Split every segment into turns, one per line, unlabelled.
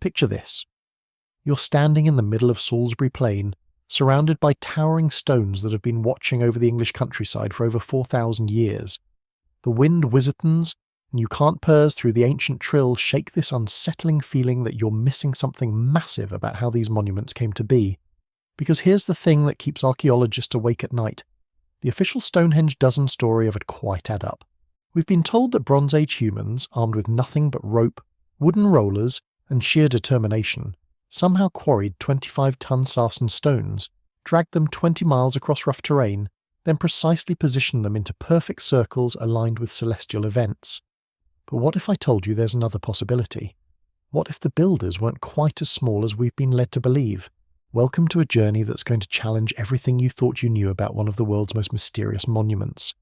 Picture this. You're standing in the middle of Salisbury Plain, surrounded by towering stones that have been watching over the English countryside for over 4,000 years. The wind whizzitons, and you can't purse through the ancient trill shake this unsettling feeling that you're missing something massive about how these monuments came to be. Because here's the thing that keeps archaeologists awake at night. The official Stonehenge dozen story of it quite add up. We've been told that Bronze Age humans, armed with nothing but rope, wooden rollers, and sheer determination, somehow quarried 25-ton sarsen stones, dragged them 20 miles across rough terrain, then precisely positioned them into perfect circles aligned with celestial events. But what if I told you there's another possibility? What if the builders weren't quite as small as we've been led to believe? Welcome to a journey that's going to challenge everything you thought you knew about one of the world's most mysterious monuments.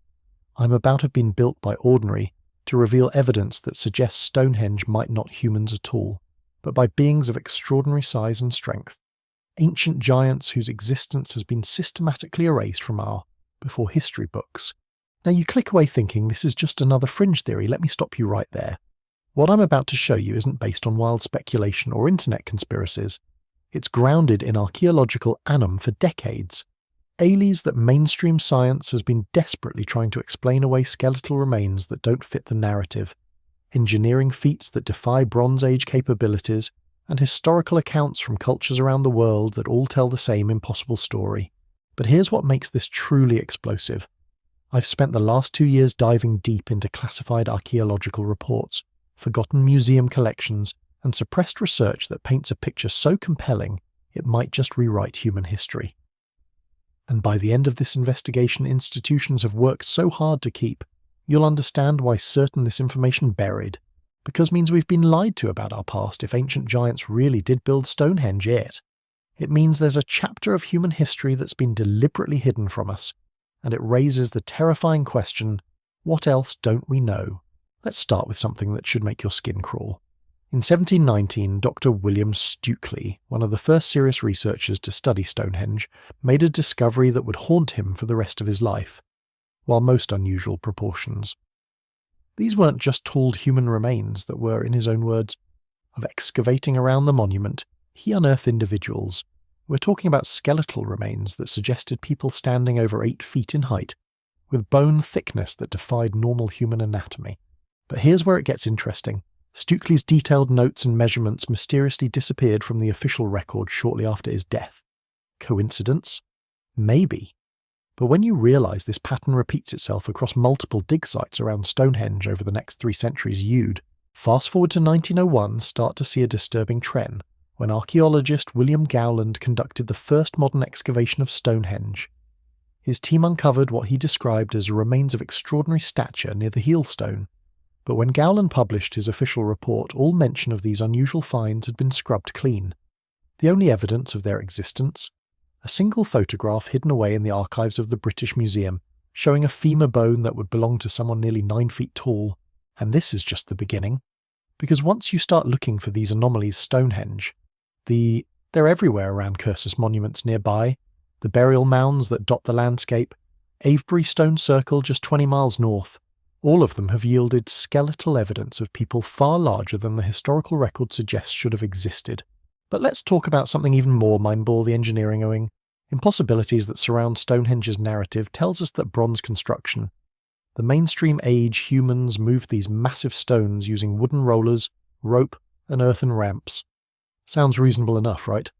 I'm about to have been built by ordinary to reveal evidence that suggests Stonehenge might not humans at all, but by beings of extraordinary size and strength, ancient giants whose existence has been systematically erased from our before history books. Now you click away thinking this is just another fringe theory. Let me stop you right there. What I'm about to show you isn't based on wild speculation or internet conspiracies. It's grounded in archaeological annum for decades. Aliens that mainstream science has been desperately trying to explain away skeletal remains that don't fit the narrative, engineering feats that defy Bronze Age capabilities, and historical accounts from cultures around the world that all tell the same impossible story. But here's what makes this truly explosive. I've spent the last 2 years diving deep into classified archaeological reports, forgotten museum collections, and suppressed research that paints a picture so compelling it might just rewrite human history. And by the end of this investigation institutions have worked so hard to keep, you'll understand why certain this information buried, because means we've been lied to about our past if ancient giants really did build Stonehenge yet. It means there's a chapter of human history that's been deliberately hidden from us, and it raises the terrifying question, what else don't we know? Let's start with something that should make your skin crawl. In 1719, Dr. William Stukely, one of the first serious researchers to study Stonehenge, made a discovery that would haunt him for the rest of his life, while most unusual proportions. These weren't just tall human remains that were, in his own words, of excavating around the monument, he unearthed individuals. We're talking about skeletal remains that suggested people standing over 8 feet in height, with bone thickness that defied normal human anatomy. But here's where it gets interesting. Stukely's detailed notes and measurements mysteriously disappeared from the official record shortly after his death. Coincidence? Maybe. But when you realise this pattern repeats itself across multiple dig sites around Stonehenge over the next 3 centuries, you'd, fast forward to 1901, start to see a disturbing trend, when archaeologist William Gowland conducted the first modern excavation of Stonehenge. His team uncovered what he described as remains of extraordinary stature near the heel stone. But when Gowland published his official report, all mention of these unusual finds had been scrubbed clean. The only evidence of their existence? A single photograph hidden away in the archives of the British Museum, showing a femur bone that would belong to someone nearly 9 feet tall. And this is just the beginning. Because once you start looking for these anomalies Stonehenge, they're everywhere around Cursus monuments nearby, the burial mounds that dot the landscape, Avebury Stone Circle just 20 miles north, all of them have yielded skeletal evidence of people far larger than the historical record suggests should have existed. But let's talk about something even more mindball the engineering owing. Impossibilities that surround Stonehenge's narrative tells us that bronze construction, the mainstream age humans moved these massive stones using wooden rollers, rope, and earthen ramps. Sounds reasonable enough, right?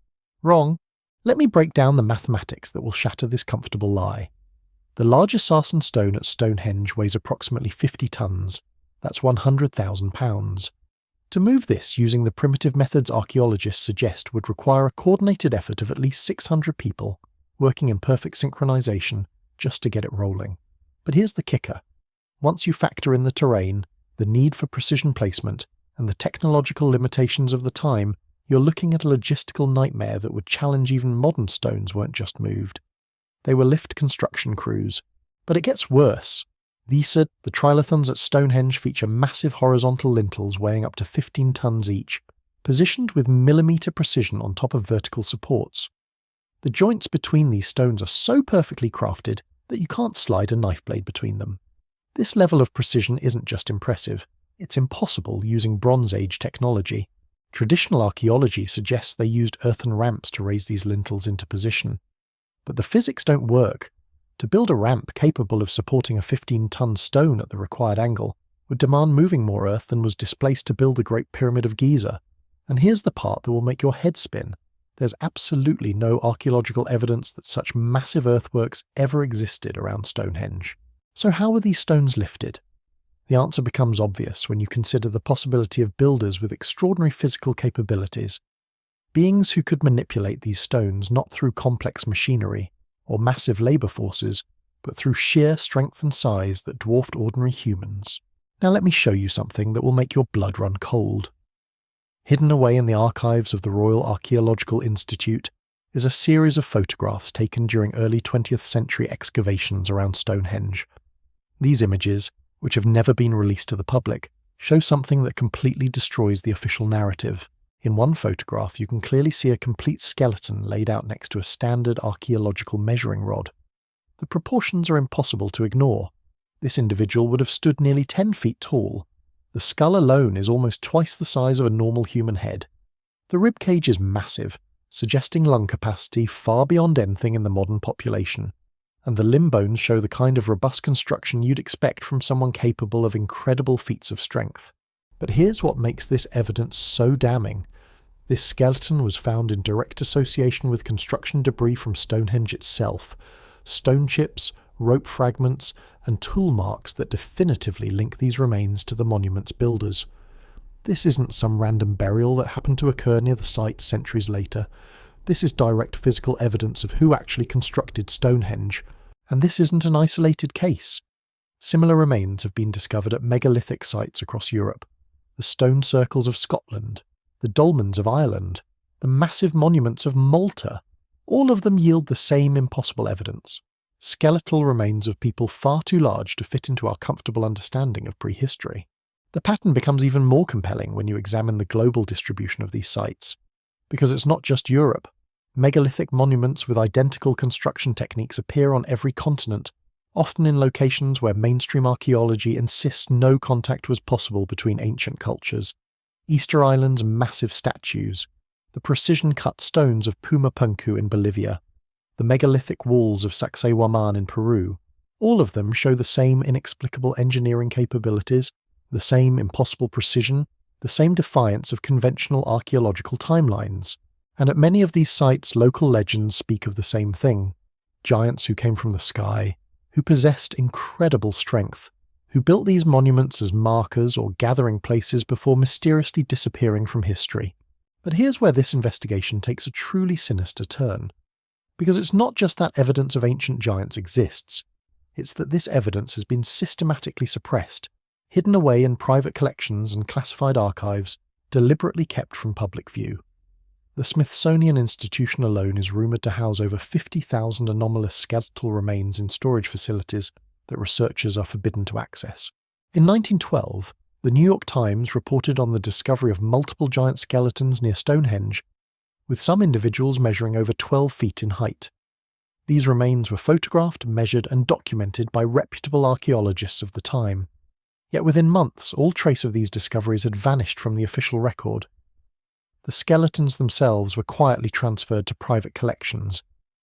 Wrong. Let me break down the mathematics that will shatter this comfortable lie. The largest sarsen stone at Stonehenge weighs approximately 50 tons. That's 100,000 pounds. To move this using the primitive methods archaeologists suggest would require a coordinated effort of at least 600 people, working in perfect synchronization, just to get it rolling. But here's the kicker. Once you factor in the terrain, the need for precision placement, and the technological limitations of the time, you're looking at a logistical nightmare that would challenge even modern stones weren't just moved. They were lift construction crews. But it gets worse. The trilithons at Stonehenge feature massive horizontal lintels weighing up to 15 tons each, positioned with millimetre precision on top of vertical supports. The joints between these stones are so perfectly crafted that you can't slide a knife blade between them. This level of precision isn't just impressive, it's impossible using Bronze Age technology. Traditional archaeology suggests they used earthen ramps to raise these lintels into position. But the physics don't work. To build a ramp capable of supporting a 15-ton stone at the required angle would demand moving more earth than was displaced to build the Great Pyramid of Giza. And here's the part that will make your head spin. There's absolutely no archaeological evidence that such massive earthworks ever existed around Stonehenge. So how were these stones lifted? The answer becomes obvious when you consider the possibility of builders with extraordinary physical capabilities, beings who could manipulate these stones not through complex machinery or massive labour forces, but through sheer strength and size that dwarfed ordinary humans. Now let me show you something that will make your blood run cold. Hidden away in the archives of the Royal Archaeological Institute is a series of photographs taken during early 20th century excavations around Stonehenge. These images, which have never been released to the public, show something that completely destroys the official narrative. In one photograph, you can clearly see a complete skeleton laid out next to a standard archaeological measuring rod. The proportions are impossible to ignore. This individual would have stood nearly 10 feet tall. The skull alone is almost twice the size of a normal human head. The rib cage is massive, suggesting lung capacity far beyond anything in the modern population. And the limb bones show the kind of robust construction you'd expect from someone capable of incredible feats of strength. But here's what makes this evidence so damning. This skeleton was found in direct association with construction debris from Stonehenge itself, stone chips, rope fragments, and tool marks that definitively link these remains to the monument's builders. This isn't some random burial that happened to occur near the site centuries later. This is direct physical evidence of who actually constructed Stonehenge. And this isn't an isolated case. Similar remains have been discovered at megalithic sites across Europe. The stone circles of Scotland, the dolmens of Ireland, the massive monuments of Malta. All of them yield the same impossible evidence. Skeletal remains of people far too large to fit into our comfortable understanding of prehistory. The pattern becomes even more compelling when you examine the global distribution of these sites. Because it's not just Europe. Megalithic monuments with identical construction techniques appear on every continent, often in locations where mainstream archaeology insists no contact was possible between ancient cultures. Easter Island's massive statues, the precision-cut stones of Pumapunku in Bolivia, the megalithic walls of Sacsayhuamán in Peru, all of them show the same inexplicable engineering capabilities, the same impossible precision, the same defiance of conventional archaeological timelines. And at many of these sites, local legends speak of the same thing. Giants who came from the sky, who possessed incredible strength, who built these monuments as markers or gathering places before mysteriously disappearing from history. But here's where this investigation takes a truly sinister turn. Because it's not just that evidence of ancient giants exists, it's that this evidence has been systematically suppressed, hidden away in private collections and classified archives, deliberately kept from public view. The Smithsonian Institution alone is rumoured to house over 50,000 anomalous skeletal remains in storage facilities that researchers are forbidden to access. In 1912, the New York Times reported on the discovery of multiple giant skeletons near Stonehenge, with some individuals measuring over 12 feet in height. These remains were photographed, measured, and documented by reputable archaeologists of the time. Yet within months, all trace of these discoveries had vanished from the official record. The skeletons themselves were quietly transferred to private collections,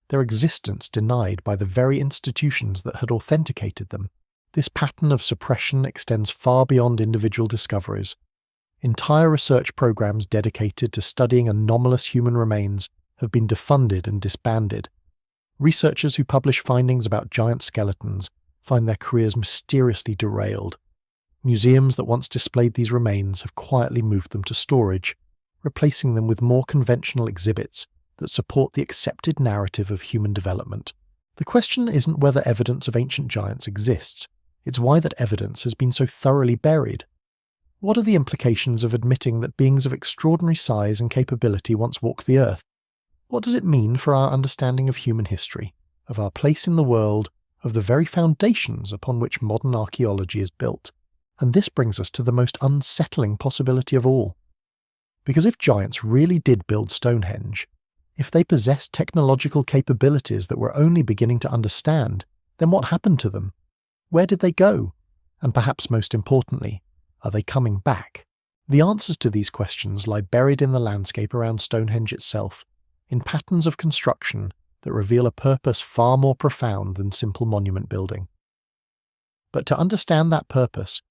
their existence denied by the very institutions that had authenticated them. This pattern of suppression extends far beyond individual discoveries. Entire research programs dedicated to studying anomalous human remains have been defunded and disbanded. Researchers who publish findings about giant skeletons find their careers mysteriously derailed. Museums that once displayed these remains have quietly moved them to storage, replacing them with more conventional exhibits that support the accepted narrative of human development. The question isn't whether evidence of ancient giants exists, it's why that evidence has been so thoroughly buried. What are the implications of admitting that beings of extraordinary size and capability once walked the earth? What does it mean for our understanding of human history, of our place in the world, of the very foundations upon which modern archaeology is built? And this brings us to the most unsettling possibility of all. Because if giants really did build Stonehenge, if they possessed technological capabilities that we're only beginning to understand, then what happened to them? Where did they go? And perhaps most importantly, are they coming back? The answers to these questions lie buried in the landscape around Stonehenge itself, in patterns of construction that reveal a purpose far more profound than simple monument building. But to understand that purpose,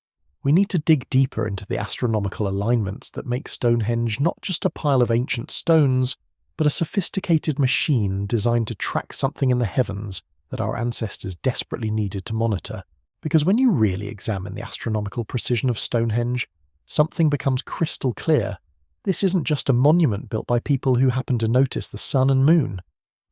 we need to dig deeper into the astronomical alignments that make Stonehenge not just a pile of ancient stones, but a sophisticated machine designed to track something in the heavens that our ancestors desperately needed to monitor. Because when you really examine the astronomical precision of Stonehenge, something becomes crystal clear. This isn't just a monument built by people who happen to notice the sun and moon.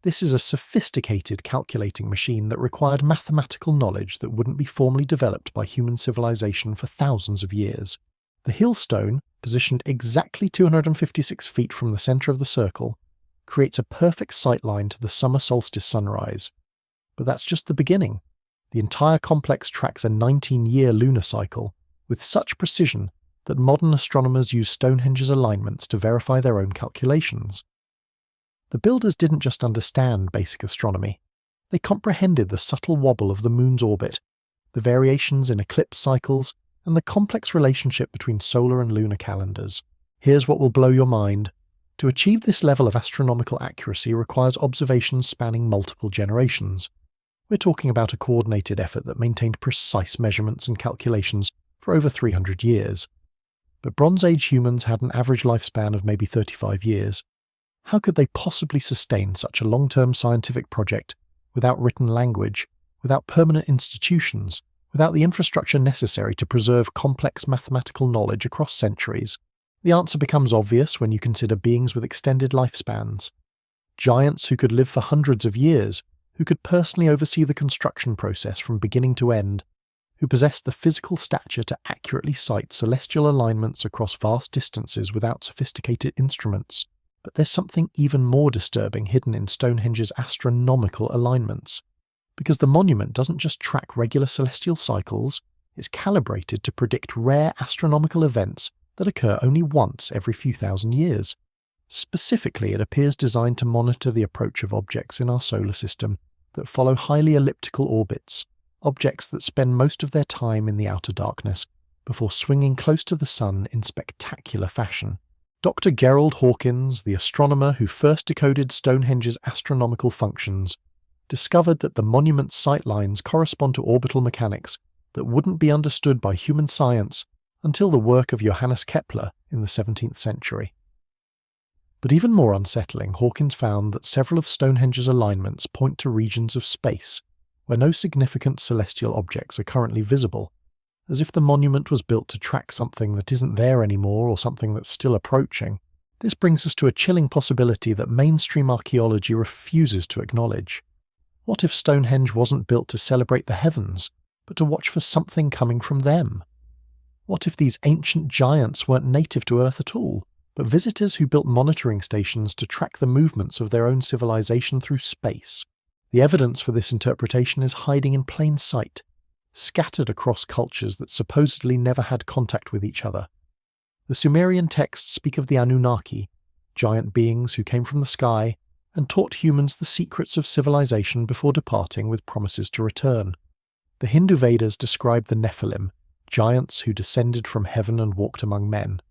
This is a sophisticated calculating machine that required mathematical knowledge that wouldn't be formally developed by human civilization for thousands of years. The hill stone, positioned exactly 256 feet from the centre of the circle, creates a perfect sightline to the summer solstice sunrise. But that's just the beginning. The entire complex tracks a 19-year lunar cycle, with such precision that modern astronomers use Stonehenge's alignments to verify their own calculations. The builders didn't just understand basic astronomy. They comprehended the subtle wobble of the moon's orbit, the variations in eclipse cycles, and the complex relationship between solar and lunar calendars. Here's what will blow your mind. To achieve this level of astronomical accuracy requires observations spanning multiple generations. We're talking about a coordinated effort that maintained precise measurements and calculations for over 300 years. But Bronze Age humans had an average lifespan of maybe 35 years. How could they possibly sustain such a long-term scientific project without written language, without permanent institutions, without the infrastructure necessary to preserve complex mathematical knowledge across centuries? The answer becomes obvious when you consider beings with extended lifespans. Giants who could live for hundreds of years, who could personally oversee the construction process from beginning to end, who possessed the physical stature to accurately sight celestial alignments across vast distances without sophisticated instruments. But there's something even more disturbing hidden in Stonehenge's astronomical alignments. Because the monument doesn't just track regular celestial cycles, it's calibrated to predict rare astronomical events that occur only once every few thousand years. Specifically, it appears designed to monitor the approach of objects in our solar system that follow highly elliptical orbits, objects that spend most of their time in the outer darkness before swinging close to the sun in spectacular fashion. Dr. Gerald Hawkins, the astronomer who first decoded Stonehenge's astronomical functions, discovered that the monument's sightlines correspond to orbital mechanics that wouldn't be understood by human science until the work of Johannes Kepler in the 17th century. But even more unsettling, Hawkins found that several of Stonehenge's alignments point to regions of space where no significant celestial objects are currently visible, as if the monument was built to track something that isn't there anymore or something that's still approaching. This brings us to a chilling possibility that mainstream archaeology refuses to acknowledge. What if Stonehenge wasn't built to celebrate the heavens, but to watch for something coming from them? What if these ancient giants weren't native to Earth at all, but visitors who built monitoring stations to track the movements of their own civilization through space? The evidence for this interpretation is hiding in plain sight, scattered across cultures that supposedly never had contact with each other. The Sumerian texts speak of the Anunnaki, giant beings who came from the sky and taught humans the secrets of civilization before departing with promises to return. The Hindu Vedas describe the Nephilim, giants who descended from heaven and walked among men.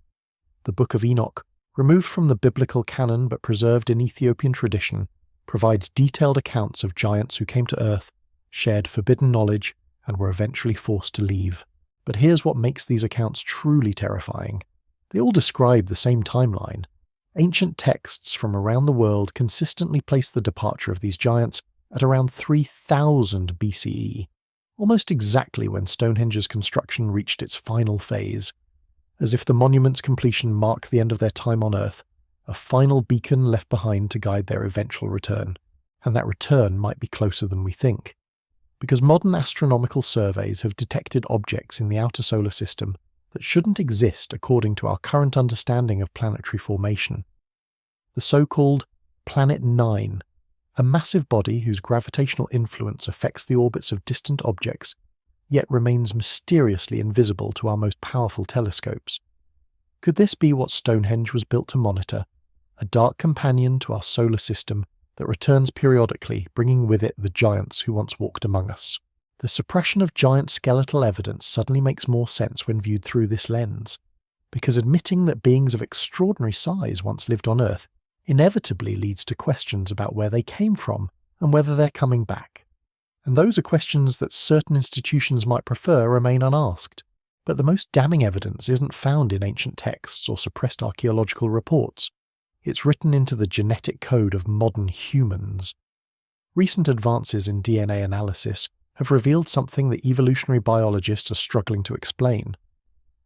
The Book of Enoch, removed from the biblical canon but preserved in Ethiopian tradition, provides detailed accounts of giants who came to Earth, shared forbidden knowledge, and were eventually forced to leave. But here's what makes these accounts truly terrifying. They all describe the same timeline. Ancient texts from around the world consistently place the departure of these giants at around 3000 BCE, almost exactly when Stonehenge's construction reached its final phase. As if the monument's completion marked the end of their time on Earth, a final beacon left behind to guide their eventual return. And that return might be closer than we think. Because modern astronomical surveys have detected objects in the outer solar system that shouldn't exist according to our current understanding of planetary formation. The so-called Planet 9, a massive body whose gravitational influence affects the orbits of distant objects, yet remains mysteriously invisible to our most powerful telescopes. Could this be what Stonehenge was built to monitor, a dark companion to our solar system that returns periodically, bringing with it the giants who once walked among us? The suppression of giant skeletal evidence suddenly makes more sense when viewed through this lens. because admitting that beings of extraordinary size once lived on Earth inevitably leads to questions about where they came from and whether they're coming back. And those are questions that certain institutions might prefer remain unasked. But the most damning evidence isn't found in ancient texts or suppressed archaeological reports. It's written into the genetic code of modern humans. Recent advances in DNA analysis have revealed something that evolutionary biologists are struggling to explain.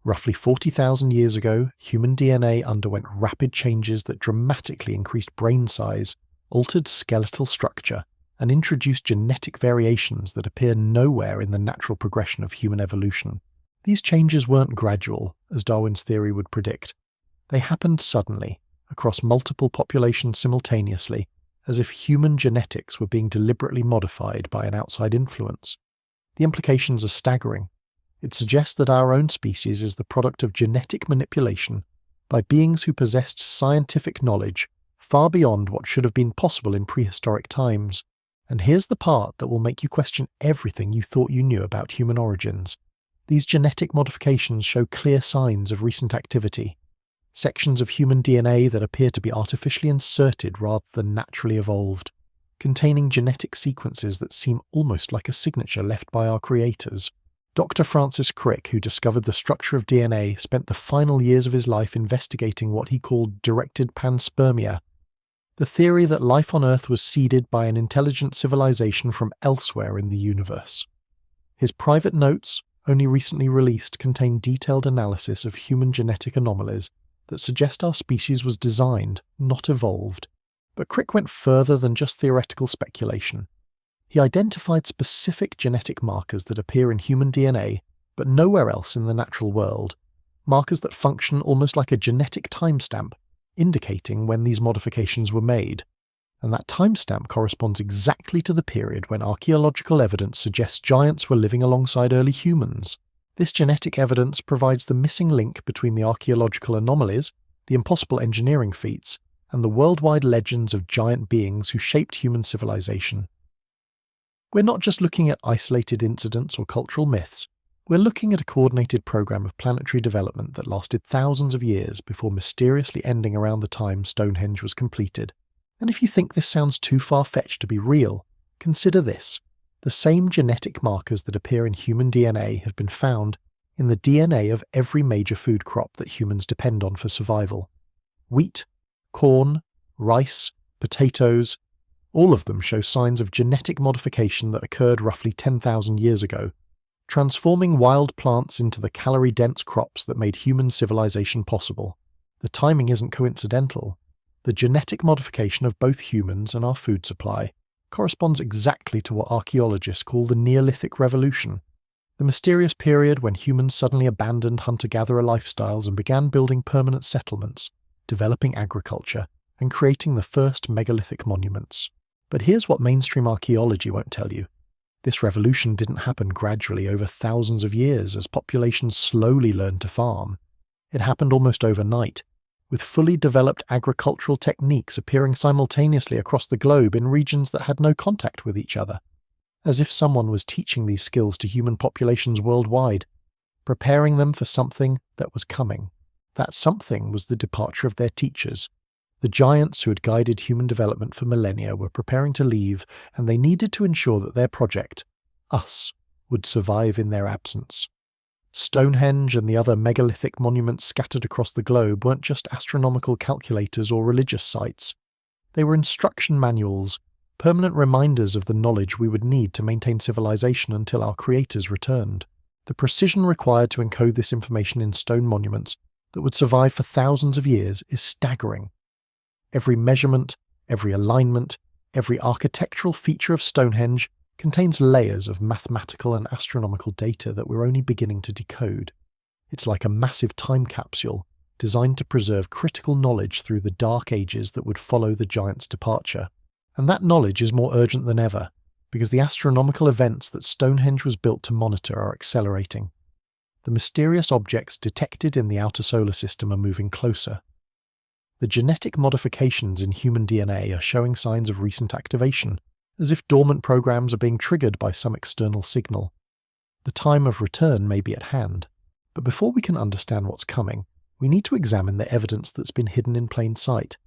Roughly 40,000 years ago, human DNA underwent rapid changes that dramatically increased brain size, altered skeletal structure, and introduced genetic variations that appear nowhere in the natural progression of human evolution. These changes weren't gradual, as Darwin's theory would predict. They happened suddenly, across multiple populations simultaneously, as if human genetics were being deliberately modified by an outside influence. The implications are staggering. It suggests that our own species is the product of genetic manipulation by beings who possessed scientific knowledge far beyond what should have been possible in prehistoric times. And here's the part that will make you question everything you thought you knew about human origins. These genetic modifications show clear signs of recent activity. Sections of human DNA that appear to be artificially inserted rather than naturally evolved, containing genetic sequences that seem almost like a signature left by our creators. Dr. Francis Crick, who discovered the structure of DNA, spent the final years of his life investigating what he called directed panspermia, the theory that life on Earth was seeded by an intelligent civilization from elsewhere in the universe. His private notes, only recently released, contain detailed analysis of human genetic anomalies that suggest our species was designed, not evolved. But Crick went further than just theoretical speculation. He identified specific genetic markers that appear in human DNA, but nowhere else in the natural world, markers that function almost like a genetic timestamp, indicating when these modifications were made. And that timestamp corresponds exactly to the period when archaeological evidence suggests giants were living alongside early humans. This genetic evidence provides the missing link between the archaeological anomalies, the impossible engineering feats, and the worldwide legends of giant beings who shaped human civilization. We're not just looking at isolated incidents or cultural myths, we're looking at a coordinated program of planetary development that lasted thousands of years before mysteriously ending around the time Stonehenge was completed. And if you think this sounds too far-fetched to be real, consider this. The same genetic markers that appear in human DNA have been found in the DNA of every major food crop that humans depend on for survival. Wheat, corn, rice, potatoes, all of them show signs of genetic modification that occurred roughly 10,000 years ago, transforming wild plants into the calorie-dense crops that made human civilization possible. The timing isn't coincidental. The genetic modification of both humans and our food supply corresponds exactly to what archaeologists call the Neolithic Revolution, the mysterious period when humans suddenly abandoned hunter-gatherer lifestyles and began building permanent settlements, developing agriculture, and creating the first megalithic monuments. But here's what mainstream archaeology won't tell you. This revolution didn't happen gradually over thousands of years as populations slowly learned to farm. It happened almost overnight, with fully developed agricultural techniques appearing simultaneously across the globe in regions that had no contact with each other, as if someone was teaching these skills to human populations worldwide, preparing them for something that was coming. That something was the departure of their teachers. The giants who had guided human development for millennia were preparing to leave, and they needed to ensure that their project, us, would survive in their absence. Stonehenge and the other megalithic monuments scattered across the globe weren't just astronomical calculators or religious sites. They were instruction manuals, permanent reminders of the knowledge we would need to maintain civilization until our creators returned. The precision required to encode this information in stone monuments that would survive for thousands of years is staggering. Every measurement, every alignment, every architectural feature of Stonehenge contains layers of mathematical and astronomical data that we're only beginning to decode. It's like a massive time capsule designed to preserve critical knowledge through the dark ages that would follow the giants' departure. And that knowledge is more urgent than ever, because the astronomical events that Stonehenge was built to monitor are accelerating. The mysterious objects detected in the outer solar system are moving closer. The genetic modifications in human DNA are showing signs of recent activation, as if dormant programs are being triggered by some external signal. The time of return may be at hand, but before we can understand what's coming, we need to examine the evidence that's been hidden in plain sight.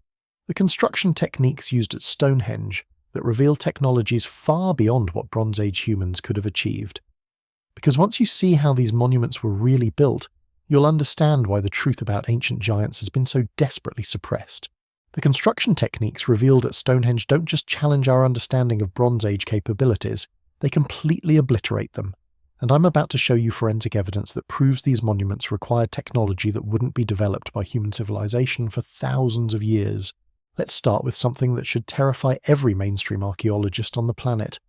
The construction techniques used at Stonehenge that reveal technologies far beyond what Bronze Age humans could have achieved. Because once you see how these monuments were really built, you'll understand why the truth about ancient giants has been so desperately suppressed. The construction techniques revealed at Stonehenge don't just challenge our understanding of Bronze Age capabilities, they completely obliterate them. And I'm about to show you forensic evidence that proves these monuments required technology that wouldn't be developed by human civilization for thousands of years. Let's start with something that should terrify every mainstream archaeologist on the planet.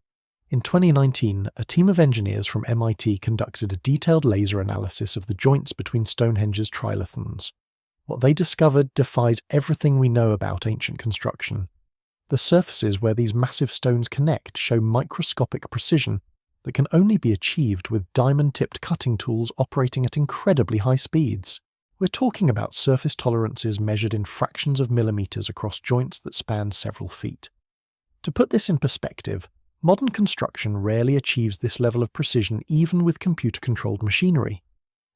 In 2019, a team of engineers from MIT conducted a detailed laser analysis of the joints between Stonehenge's trilithons. What they discovered defies everything we know about ancient construction. The surfaces where these massive stones connect show microscopic precision that can only be achieved with diamond-tipped cutting tools operating at incredibly high speeds. We're talking about surface tolerances measured in fractions of millimeters across joints that span several feet. To put this in perspective, modern construction rarely achieves this level of precision even with computer-controlled machinery.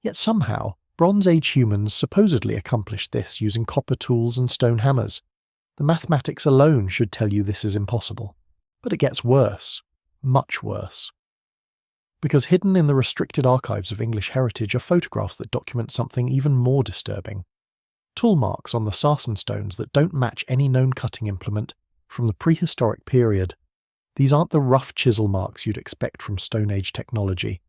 Yet somehow, Bronze Age humans supposedly accomplished this using copper tools and stone hammers. The mathematics alone should tell you this is impossible. But it gets worse. Much worse. Because hidden in the restricted archives of English heritage are photographs that document something even more disturbing. Tool marks on the sarsen stones that don't match any known cutting implement from the prehistoric period. These aren't the rough chisel marks you'd expect from Stone Age technology.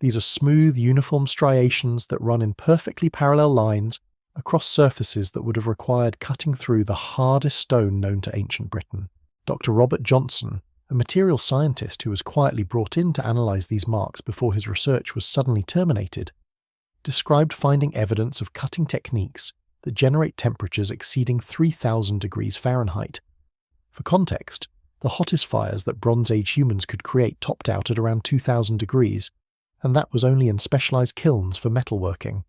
These are smooth, uniform striations that run in perfectly parallel lines across surfaces that would have required cutting through the hardest stone known to ancient Britain. Dr. Robert Johnson, a material scientist who was quietly brought in to analyse these marks before his research was suddenly terminated, described finding evidence of cutting techniques that generate temperatures exceeding 3,000 degrees Fahrenheit. For context, the hottest fires that Bronze Age humans could create topped out at around 2,000 degrees, and that was only in specialised kilns for metalworking.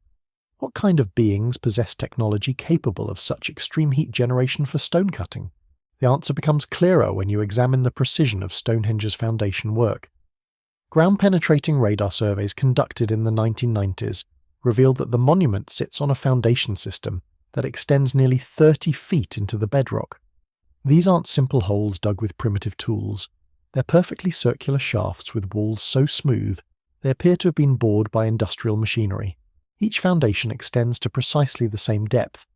What kind of beings possess technology capable of such extreme heat generation for stone cutting? The answer becomes clearer when you examine the precision of Stonehenge's foundation work. Ground-penetrating radar surveys conducted in the 1990s revealed that the monument sits on a foundation system that extends nearly 30 feet into the bedrock. These aren't simple holes dug with primitive tools. They're perfectly circular shafts with walls so smooth they appear to have been bored by industrial machinery. Each foundation extends to precisely the same depth,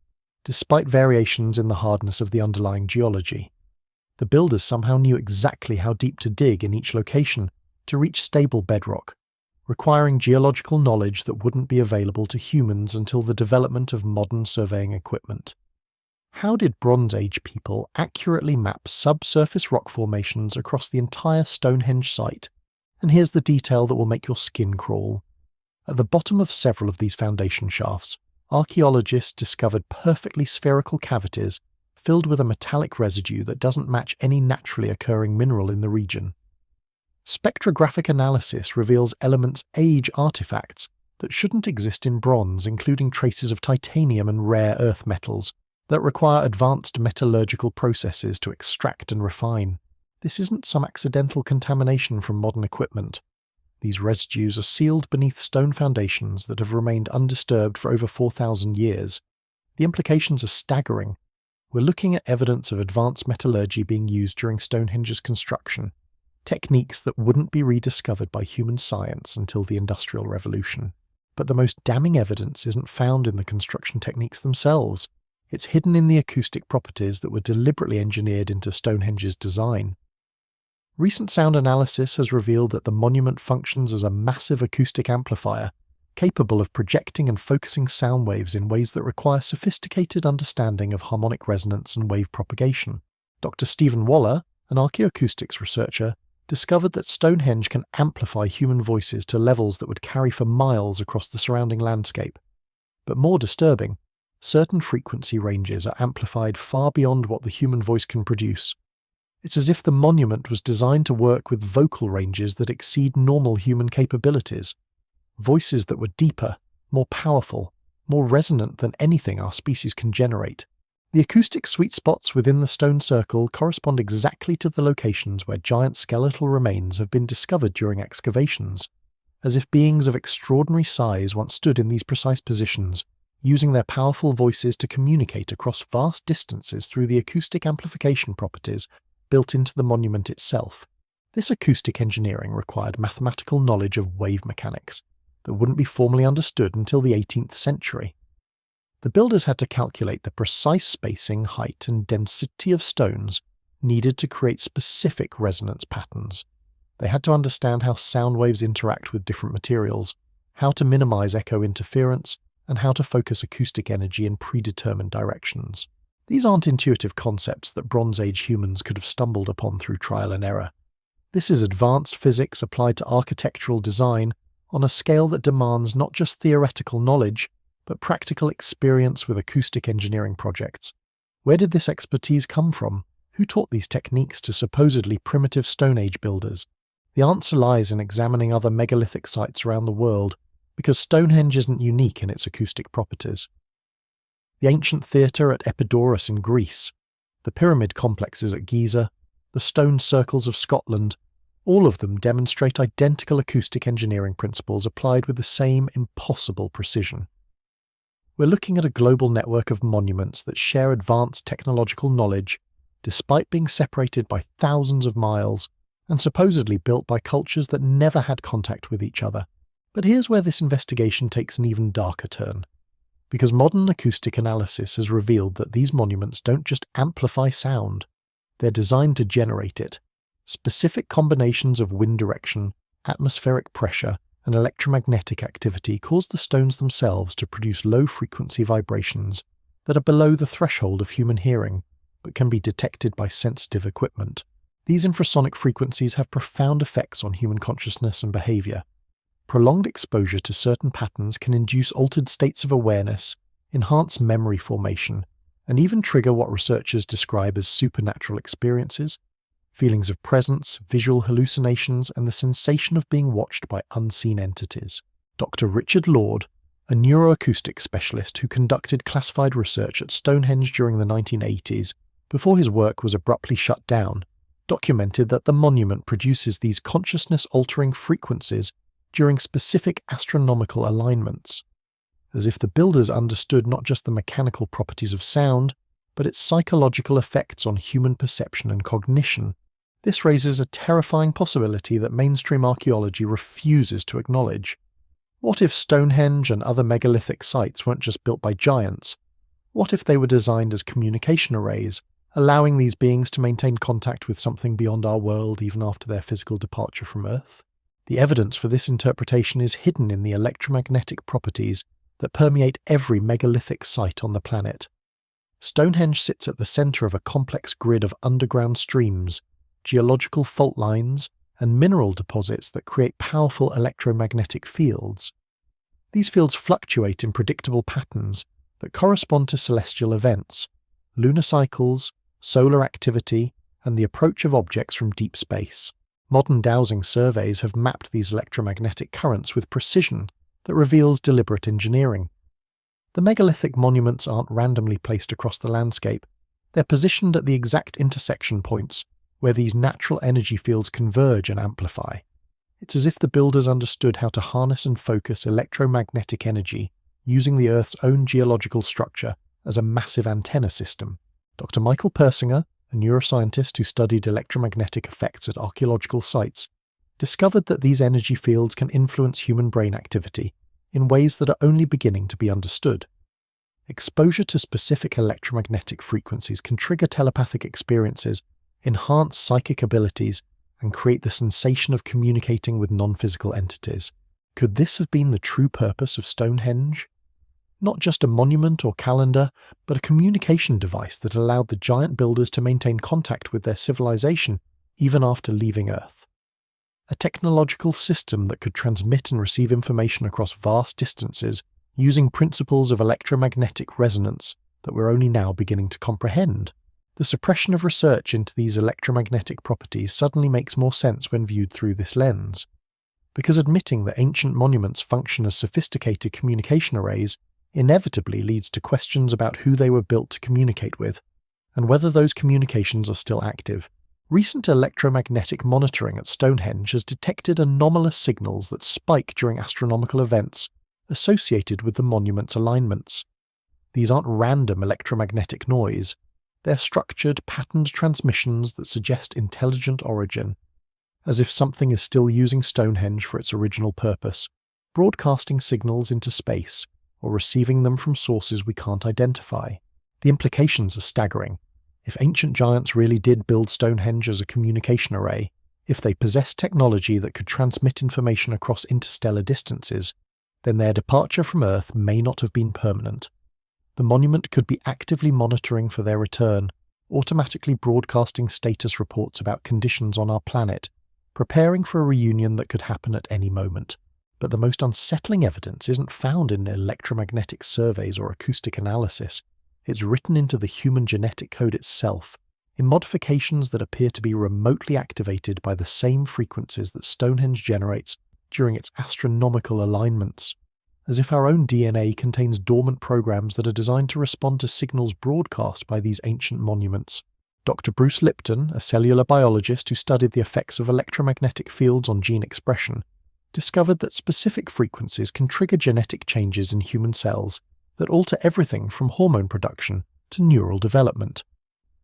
despite variations in the hardness of the underlying geology. The builders somehow knew exactly how deep to dig in each location to reach stable bedrock, requiring geological knowledge that wouldn't be available to humans until the development of modern surveying equipment. How did Bronze Age people accurately map subsurface rock formations across the entire Stonehenge site? And here's the detail that will make your skin crawl. At the bottom of several of these foundation shafts, archaeologists discovered perfectly spherical cavities filled with a metallic residue that doesn't match any naturally occurring mineral in the region. Spectrographic analysis reveals elements age artifacts that shouldn't exist in bronze, including traces of titanium and rare earth metals that require advanced metallurgical processes to extract and refine. This isn't some accidental contamination from modern equipment. These residues are sealed beneath stone foundations that have remained undisturbed for over 4,000 years. The implications are staggering. We're looking at evidence of advanced metallurgy being used during Stonehenge's construction, techniques that wouldn't be rediscovered by human science until the Industrial Revolution. But the most damning evidence isn't found in the construction techniques themselves. It's hidden in the acoustic properties that were deliberately engineered into Stonehenge's design. Recent sound analysis has revealed that the monument functions as a massive acoustic amplifier, capable of projecting and focusing sound waves in ways that require sophisticated understanding of harmonic resonance and wave propagation. Dr. Stephen Waller, an archaeoacoustics researcher, discovered that Stonehenge can amplify human voices to levels that would carry for miles across the surrounding landscape. But more disturbing, certain frequency ranges are amplified far beyond what the human voice can produce. It's as if the monument was designed to work with vocal ranges that exceed normal human capabilities. Voices that were deeper, more powerful, more resonant than anything our species can generate. The acoustic sweet spots within the stone circle correspond exactly to the locations where giant skeletal remains have been discovered during excavations, as if beings of extraordinary size once stood in these precise positions, using their powerful voices to communicate across vast distances through the acoustic amplification properties built into the monument itself. This acoustic engineering required mathematical knowledge of wave mechanics that wouldn't be formally understood until the 18th century. The builders had to calculate the precise spacing, height, and density of stones needed to create specific resonance patterns. They had to understand how sound waves interact with different materials, how to minimize echo interference, and how to focus acoustic energy in predetermined directions. These aren't intuitive concepts that Bronze Age humans could have stumbled upon through trial and error. This is advanced physics applied to architectural design on a scale that demands not just theoretical knowledge, but practical experience with acoustic engineering projects. Where did this expertise come from? Who taught these techniques to supposedly primitive Stone Age builders? The answer lies in examining other megalithic sites around the world, because Stonehenge isn't unique in its acoustic properties. The ancient theatre at Epidaurus in Greece, the pyramid complexes at Giza, the stone circles of Scotland, all of them demonstrate identical acoustic engineering principles applied with the same impossible precision. We're looking at a global network of monuments that share advanced technological knowledge, despite being separated by thousands of miles, and supposedly built by cultures that never had contact with each other. But here's where this investigation takes an even darker turn. Because modern acoustic analysis has revealed that these monuments don't just amplify sound, they're designed to generate it. Specific combinations of wind direction, atmospheric pressure, and electromagnetic activity cause the stones themselves to produce low-frequency vibrations that are below the threshold of human hearing, but can be detected by sensitive equipment. These infrasonic frequencies have profound effects on human consciousness and behavior. Prolonged exposure to certain patterns can induce altered states of awareness, enhance memory formation, and even trigger what researchers describe as supernatural experiences, feelings of presence, visual hallucinations, and the sensation of being watched by unseen entities. Dr. Richard Lord, a neuroacoustic specialist who conducted classified research at Stonehenge during the 1980s, before his work was abruptly shut down, documented that the monument produces these consciousness-altering frequencies during specific astronomical alignments, as if the builders understood not just the mechanical properties of sound, but its psychological effects on human perception and cognition. This raises a terrifying possibility that mainstream archaeology refuses to acknowledge. What if Stonehenge and other megalithic sites weren't just built by giants? What if they were designed as communication arrays, allowing these beings to maintain contact with something beyond our world even after their physical departure from Earth? The evidence for this interpretation is hidden in the electromagnetic properties that permeate every megalithic site on the planet. Stonehenge sits at the centre of a complex grid of underground streams, geological fault lines, and mineral deposits that create powerful electromagnetic fields. These fields fluctuate in predictable patterns that correspond to celestial events, lunar cycles, solar activity, and the approach of objects from deep space. Modern dowsing surveys have mapped these electromagnetic currents with precision that reveals deliberate engineering. The megalithic monuments aren't randomly placed across the landscape. They're positioned at the exact intersection points where these natural energy fields converge and amplify. It's as if the builders understood how to harness and focus electromagnetic energy using the Earth's own geological structure as a massive antenna system. Dr. Michael Persinger, a neuroscientist who studied electromagnetic effects at archaeological sites, discovered that these energy fields can influence human brain activity in ways that are only beginning to be understood. Exposure to specific electromagnetic frequencies can trigger telepathic experiences, enhance psychic abilities, and create the sensation of communicating with non-physical entities. Could this have been the true purpose of Stonehenge? Not just a monument or calendar, but a communication device that allowed the giant builders to maintain contact with their civilization even after leaving Earth. A technological system that could transmit and receive information across vast distances using principles of electromagnetic resonance that we're only now beginning to comprehend. The suppression of research into these electromagnetic properties suddenly makes more sense when viewed through this lens. Because admitting that ancient monuments function as sophisticated communication arrays inevitably leads to questions about who they were built to communicate with, and whether those communications are still active. Recent electromagnetic monitoring at Stonehenge has detected anomalous signals that spike during astronomical events associated with the monument's alignments. These aren't random electromagnetic noise, they're structured, patterned transmissions that suggest intelligent origin, as if something is still using Stonehenge for its original purpose, broadcasting signals into space, or receiving them from sources we can't identify. The implications are staggering. If ancient giants really did build Stonehenge as a communication array, if they possessed technology that could transmit information across interstellar distances, then their departure from Earth may not have been permanent. The monument could be actively monitoring for their return, automatically broadcasting status reports about conditions on our planet, preparing for a reunion that could happen at any moment. But the most unsettling evidence isn't found in electromagnetic surveys or acoustic analysis. It's written into the human genetic code itself, in modifications that appear to be remotely activated by the same frequencies that Stonehenge generates during its astronomical alignments. As if our own DNA contains dormant programs that are designed to respond to signals broadcast by these ancient monuments. Dr. Bruce Lipton, a cellular biologist who studied the effects of electromagnetic fields on gene expression, discovered that specific frequencies can trigger genetic changes in human cells that alter everything from hormone production to neural development.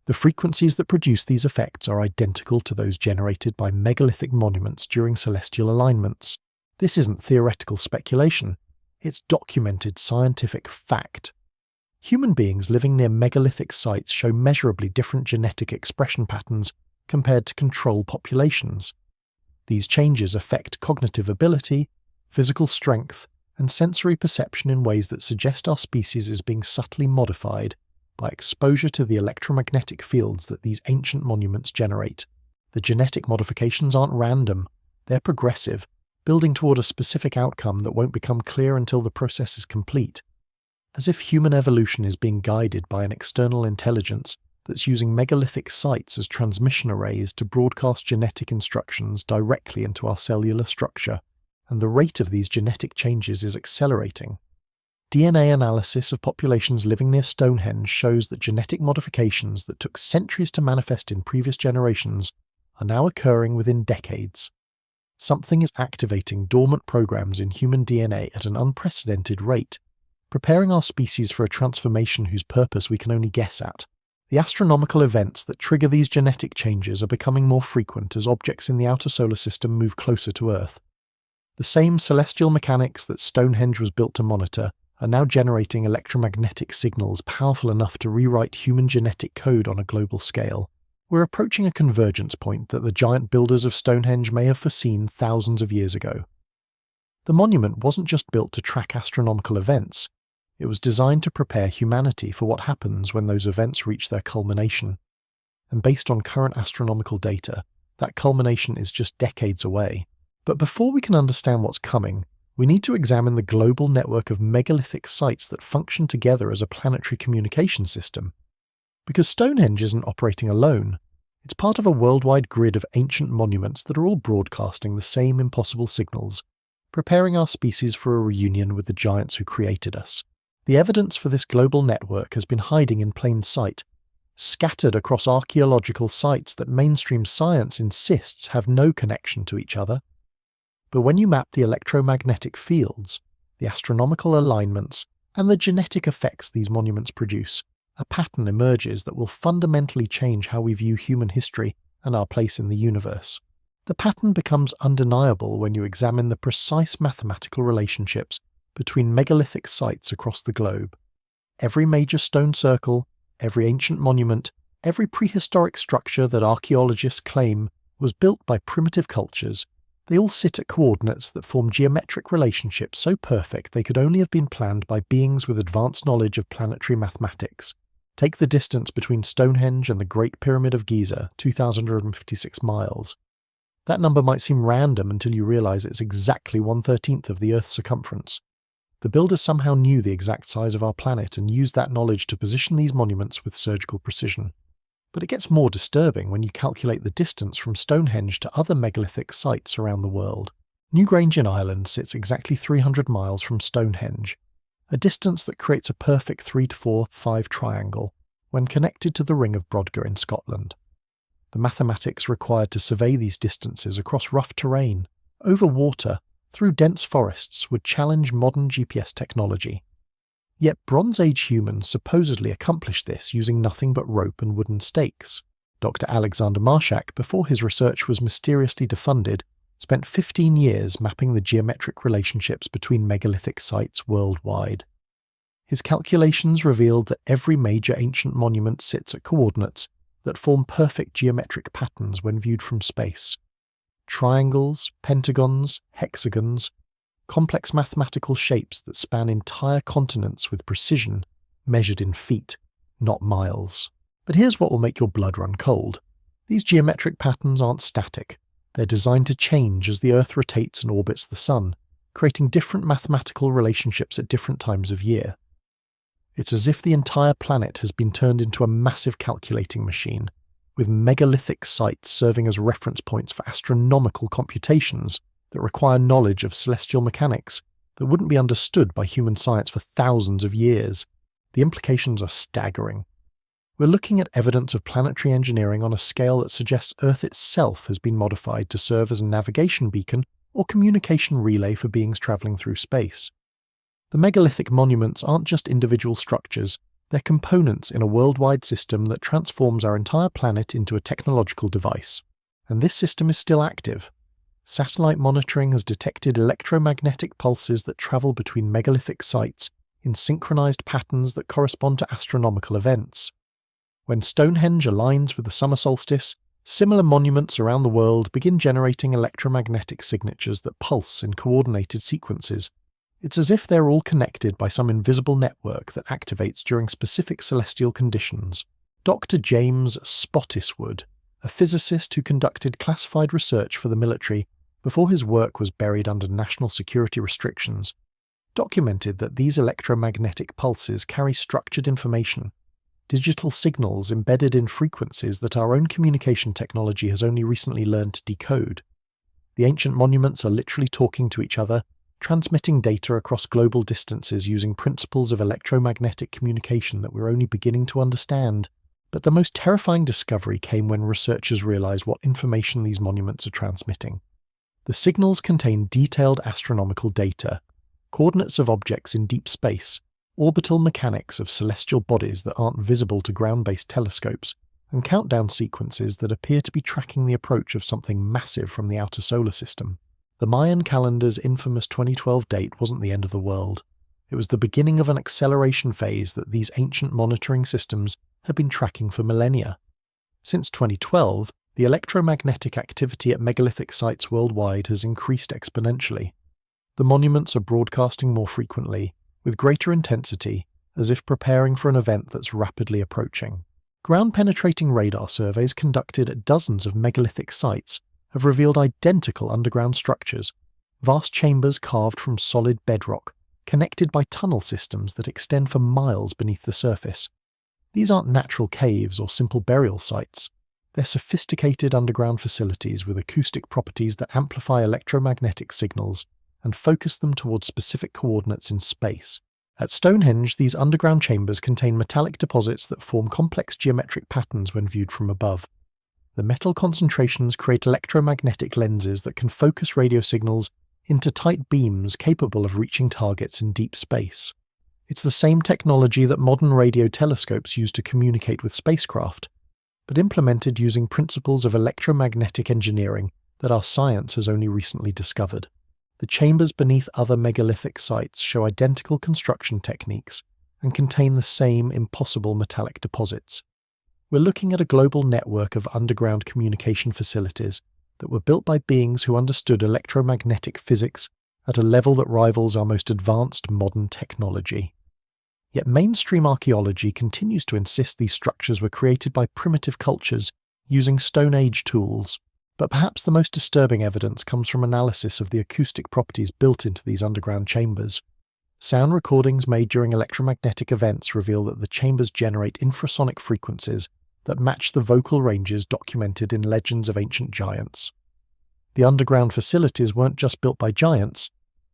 The frequencies that produce these effects are identical to those generated by megalithic monuments during celestial alignments. This isn't theoretical speculation. It's documented scientific fact. Human beings living near megalithic sites show measurably different genetic expression patterns compared to control populations. These changes affect cognitive ability, physical strength, and sensory perception in ways that suggest our species is being subtly modified by exposure to the electromagnetic fields that these ancient monuments generate. The genetic modifications aren't random, they're progressive, building toward a specific outcome that won't become clear until the process is complete. As if human evolution is being guided by an external intelligence that's using megalithic sites as transmission arrays to broadcast genetic instructions directly into our cellular structure, and the rate of these genetic changes is accelerating. DNA analysis of populations living near Stonehenge shows that genetic modifications that took centuries to manifest in previous generations are now occurring within decades. Something is activating dormant programs in human DNA at an unprecedented rate, preparing our species for a transformation whose purpose we can only guess at. The astronomical events that trigger these genetic changes are becoming more frequent as objects in the outer solar system move closer to Earth. The same celestial mechanics that Stonehenge was built to monitor are now generating electromagnetic signals powerful enough to rewrite human genetic code on a global scale. We're approaching a convergence point that the giant builders of Stonehenge may have foreseen thousands of years ago. The monument wasn't just built to track astronomical events, it was designed to prepare humanity for what happens when those events reach their culmination. And based on current astronomical data, that culmination is just decades away. But before we can understand what's coming, we need to examine the global network of megalithic sites that function together as a planetary communication system. Because Stonehenge isn't operating alone, it's part of a worldwide grid of ancient monuments that are all broadcasting the same impossible signals, preparing our species for a reunion with the giants who created us. The evidence for this global network has been hiding in plain sight, scattered across archaeological sites that mainstream science insists have no connection to each other. But when you map the electromagnetic fields, the astronomical alignments, and the genetic effects these monuments produce, a pattern emerges that will fundamentally change how we view human history and our place in the universe. The pattern becomes undeniable when you examine the precise mathematical relationships between megalithic sites across the globe. Every major stone circle, every ancient monument, every prehistoric structure that archaeologists claim was built by primitive cultures, they all sit at coordinates that form geometric relationships so perfect they could only have been planned by beings with advanced knowledge of planetary mathematics. Take the distance between Stonehenge and the Great Pyramid of Giza, 2,056 miles. That number might seem random until you realize it's exactly 1/13 of the Earth's circumference. The builders somehow knew the exact size of our planet and used that knowledge to position these monuments with surgical precision. But it gets more disturbing when you calculate the distance from Stonehenge to other megalithic sites around the world. Newgrange in Ireland sits exactly 300 miles from Stonehenge, a distance that creates a perfect 3 to 4, 5 triangle when connected to the Ring of Brodgar in Scotland. The mathematics required to survey these distances across rough terrain, over water, through dense forests would challenge modern GPS technology. Yet Bronze Age humans supposedly accomplished this using nothing but rope and wooden stakes. Dr. Alexander Marshak, before his research was mysteriously defunded, spent 15 years mapping the geometric relationships between megalithic sites worldwide. His calculations revealed that every major ancient monument sits at coordinates that form perfect geometric patterns when viewed from space. Triangles, pentagons, hexagons, complex mathematical shapes that span entire continents with precision, measured in feet, not miles. But here's what will make your blood run cold. These geometric patterns aren't static. They're designed to change as the Earth rotates and orbits the Sun, creating different mathematical relationships at different times of year. It's as if the entire planet has been turned into a massive calculating machine, with megalithic sites serving as reference points for astronomical computations that require knowledge of celestial mechanics that wouldn't be understood by human science for thousands of years. The implications are staggering. We're looking at evidence of planetary engineering on a scale that suggests Earth itself has been modified to serve as a navigation beacon or communication relay for beings travelling through space. The megalithic monuments aren't just individual structures, they're components in a worldwide system that transforms our entire planet into a technological device. And this system is still active. Satellite monitoring has detected electromagnetic pulses that travel between megalithic sites in synchronized patterns that correspond to astronomical events. When Stonehenge aligns with the summer solstice, similar monuments around the world begin generating electromagnetic signatures that pulse in coordinated sequences. It's as if they're all connected by some invisible network that activates during specific celestial conditions. Dr. James Spottiswoode, a physicist who conducted classified research for the military before his work was buried under national security restrictions, documented that these electromagnetic pulses carry structured information, digital signals embedded in frequencies that our own communication technology has only recently learned to decode. The ancient monuments are literally talking to each other, transmitting data across global distances using principles of electromagnetic communication that we're only beginning to understand. But the most terrifying discovery came when researchers realized what information these monuments are transmitting. The signals contain detailed astronomical data, coordinates of objects in deep space, orbital mechanics of celestial bodies that aren't visible to ground-based telescopes, and countdown sequences that appear to be tracking the approach of something massive from the outer solar system. The Mayan calendar's infamous 2012 date wasn't the end of the world. It was the beginning of an acceleration phase that these ancient monitoring systems had been tracking for millennia. Since 2012, the electromagnetic activity at megalithic sites worldwide has increased exponentially. The monuments are broadcasting more frequently, with greater intensity, as if preparing for an event that's rapidly approaching. Ground-penetrating radar surveys conducted at dozens of megalithic sites have revealed identical underground structures, vast chambers carved from solid bedrock, connected by tunnel systems that extend for miles beneath the surface. These aren't natural caves or simple burial sites. They're sophisticated underground facilities with acoustic properties that amplify electromagnetic signals and focus them towards specific coordinates in space. At Stonehenge, these underground chambers contain metallic deposits that form complex geometric patterns when viewed from above. The metal concentrations create electromagnetic lenses that can focus radio signals into tight beams capable of reaching targets in deep space. It's the same technology that modern radio telescopes use to communicate with spacecraft, but implemented using principles of electromagnetic engineering that our science has only recently discovered. The chambers beneath other megalithic sites show identical construction techniques and contain the same impossible metallic deposits. We're looking at a global network of underground communication facilities that were built by beings who understood electromagnetic physics at a level that rivals our most advanced modern technology. Yet mainstream archaeology continues to insist these structures were created by primitive cultures using Stone Age tools. But perhaps the most disturbing evidence comes from analysis of the acoustic properties built into these underground chambers. Sound recordings made during electromagnetic events reveal that the chambers generate infrasonic frequencies that match the vocal ranges documented in legends of ancient giants. The underground facilities weren't just built by giants,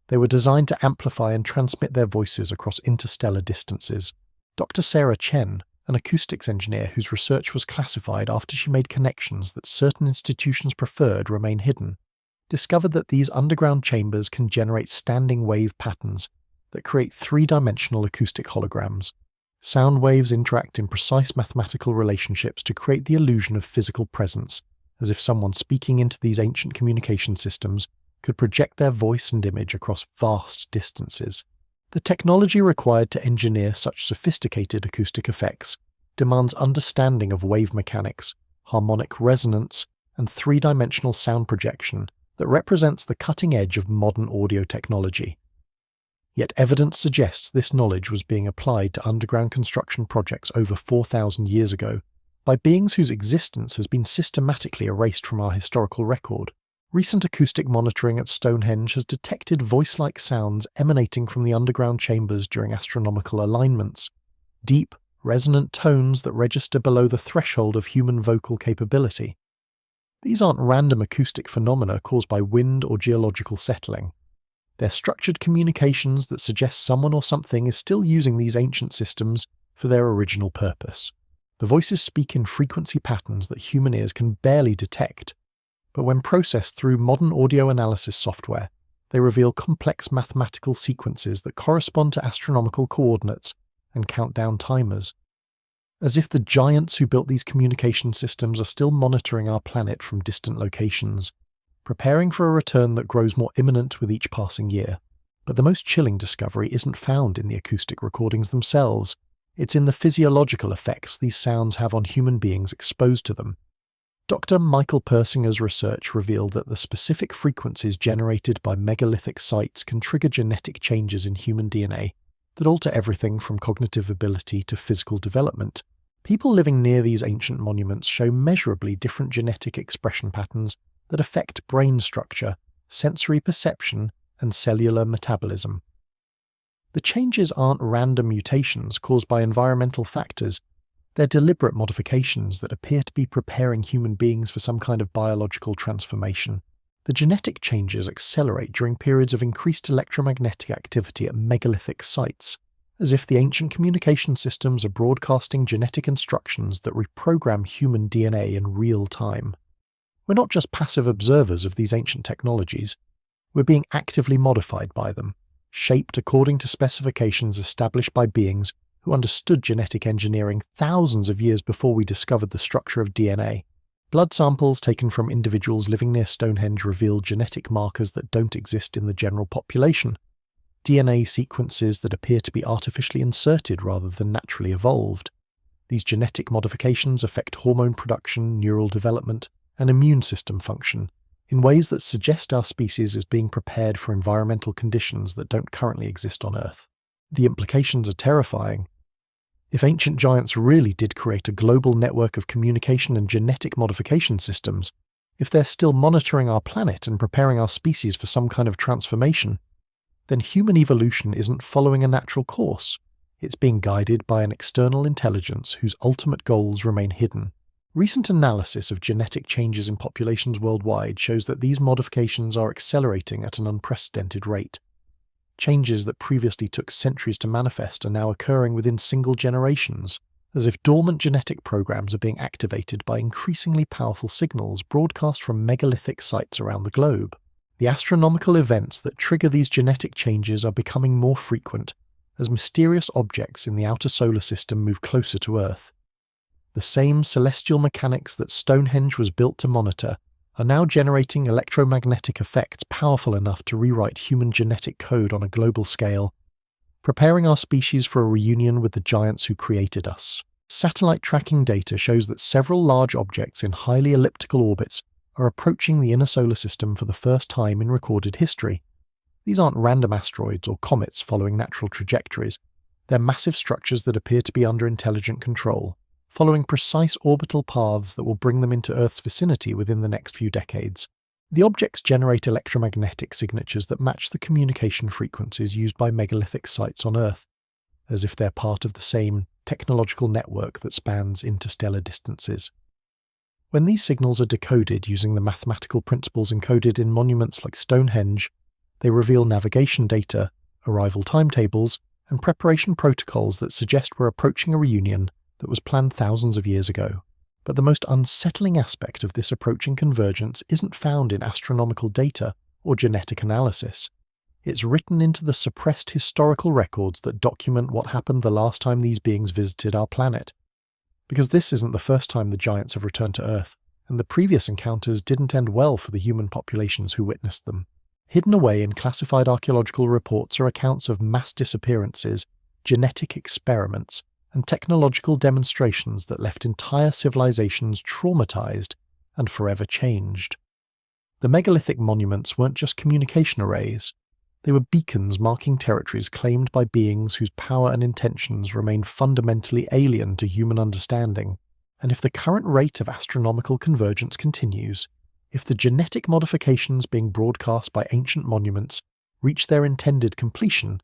they were designed to amplify and transmit their voices across interstellar distances. Dr. Sarah Chen, an acoustics engineer whose research was classified after she made connections that certain institutions preferred remain hidden, discovered that these underground chambers can generate standing wave patterns that create three-dimensional acoustic holograms. Sound waves interact in precise mathematical relationships to create the illusion of physical presence, as if someone speaking into these ancient communication systems could project their voice and image across vast distances. The technology required to engineer such sophisticated acoustic effects demands understanding of wave mechanics, harmonic resonance, and three-dimensional sound projection that represents the cutting edge of modern audio technology. Yet evidence suggests this knowledge was being applied to underground construction projects over 4,000 years ago by beings whose existence has been systematically erased from our historical record. Recent acoustic monitoring at Stonehenge has detected voice-like sounds emanating from the underground chambers during astronomical alignments, deep, resonant tones that register below the threshold of human vocal capability. These aren't random acoustic phenomena caused by wind or geological settling. They're structured communications that suggest someone or something is still using these ancient systems for their original purpose. The voices speak in frequency patterns that human ears can barely detect, but when processed through modern audio analysis software, they reveal complex mathematical sequences that correspond to astronomical coordinates and countdown timers. As if the giants who built these communication systems are still monitoring our planet from distant locations, preparing for a return that grows more imminent with each passing year. But the most chilling discovery isn't found in the acoustic recordings themselves. It's in the physiological effects these sounds have on human beings exposed to them. Dr. Michael Persinger's research revealed that the specific frequencies generated by megalithic sites can trigger genetic changes in human DNA that alter everything from cognitive ability to physical development. People living near these ancient monuments show measurably different genetic expression patterns that affect brain structure, sensory perception, and cellular metabolism. The changes aren't random mutations caused by environmental factors. They're deliberate modifications that appear to be preparing human beings for some kind of biological transformation. The genetic changes accelerate during periods of increased electromagnetic activity at megalithic sites, as if the ancient communication systems are broadcasting genetic instructions that reprogram human DNA in real time. We're not just passive observers of these ancient technologies, we're being actively modified by them, shaped according to specifications established by beings who understood genetic engineering thousands of years before we discovered the structure of DNA. Blood samples taken from individuals living near Stonehenge reveal genetic markers that don't exist in the general population, DNA sequences that appear to be artificially inserted rather than naturally evolved. These genetic modifications affect hormone production, neural development, and immune system function in ways that suggest our species is being prepared for environmental conditions that don't currently exist on Earth. The implications are terrifying. If ancient giants really did create a global network of communication and genetic modification systems, if they're still monitoring our planet and preparing our species for some kind of transformation, then human evolution isn't following a natural course. It's being guided by an external intelligence whose ultimate goals remain hidden. Recent analysis of genetic changes in populations worldwide shows that these modifications are accelerating at an unprecedented rate. Changes that previously took centuries to manifest are now occurring within single generations, as if dormant genetic programs are being activated by increasingly powerful signals broadcast from megalithic sites around the globe. The astronomical events that trigger these genetic changes are becoming more frequent as mysterious objects in the outer solar system move closer to Earth. The same celestial mechanics that Stonehenge was built to monitor are now generating electromagnetic effects powerful enough to rewrite human genetic code on a global scale, preparing our species for a reunion with the giants who created us. Satellite tracking data shows that several large objects in highly elliptical orbits are approaching the inner solar system for the first time in recorded history. These aren't random asteroids or comets following natural trajectories. They're massive structures that appear to be under intelligent control, following precise orbital paths that will bring them into Earth's vicinity within the next few decades. The objects generate electromagnetic signatures that match the communication frequencies used by megalithic sites on Earth, as if they're part of the same technological network that spans interstellar distances. When these signals are decoded using the mathematical principles encoded in monuments like Stonehenge, they reveal navigation data, arrival timetables, and preparation protocols that suggest we're approaching a reunion that was planned thousands of years ago. But the most unsettling aspect of this approaching convergence isn't found in astronomical data or genetic analysis. It's written into the suppressed historical records that document what happened the last time these beings visited our planet. Because this isn't the first time the giants have returned to Earth, and the previous encounters didn't end well for the human populations who witnessed them. Hidden away in classified archaeological reports are accounts of mass disappearances, genetic experiments, and technological demonstrations that left entire civilizations traumatized and forever changed. The megalithic monuments weren't just communication arrays. They were beacons marking territories claimed by beings whose power and intentions remain fundamentally alien to human understanding. And if the current rate of astronomical convergence continues, if the genetic modifications being broadcast by ancient monuments reach their intended completion,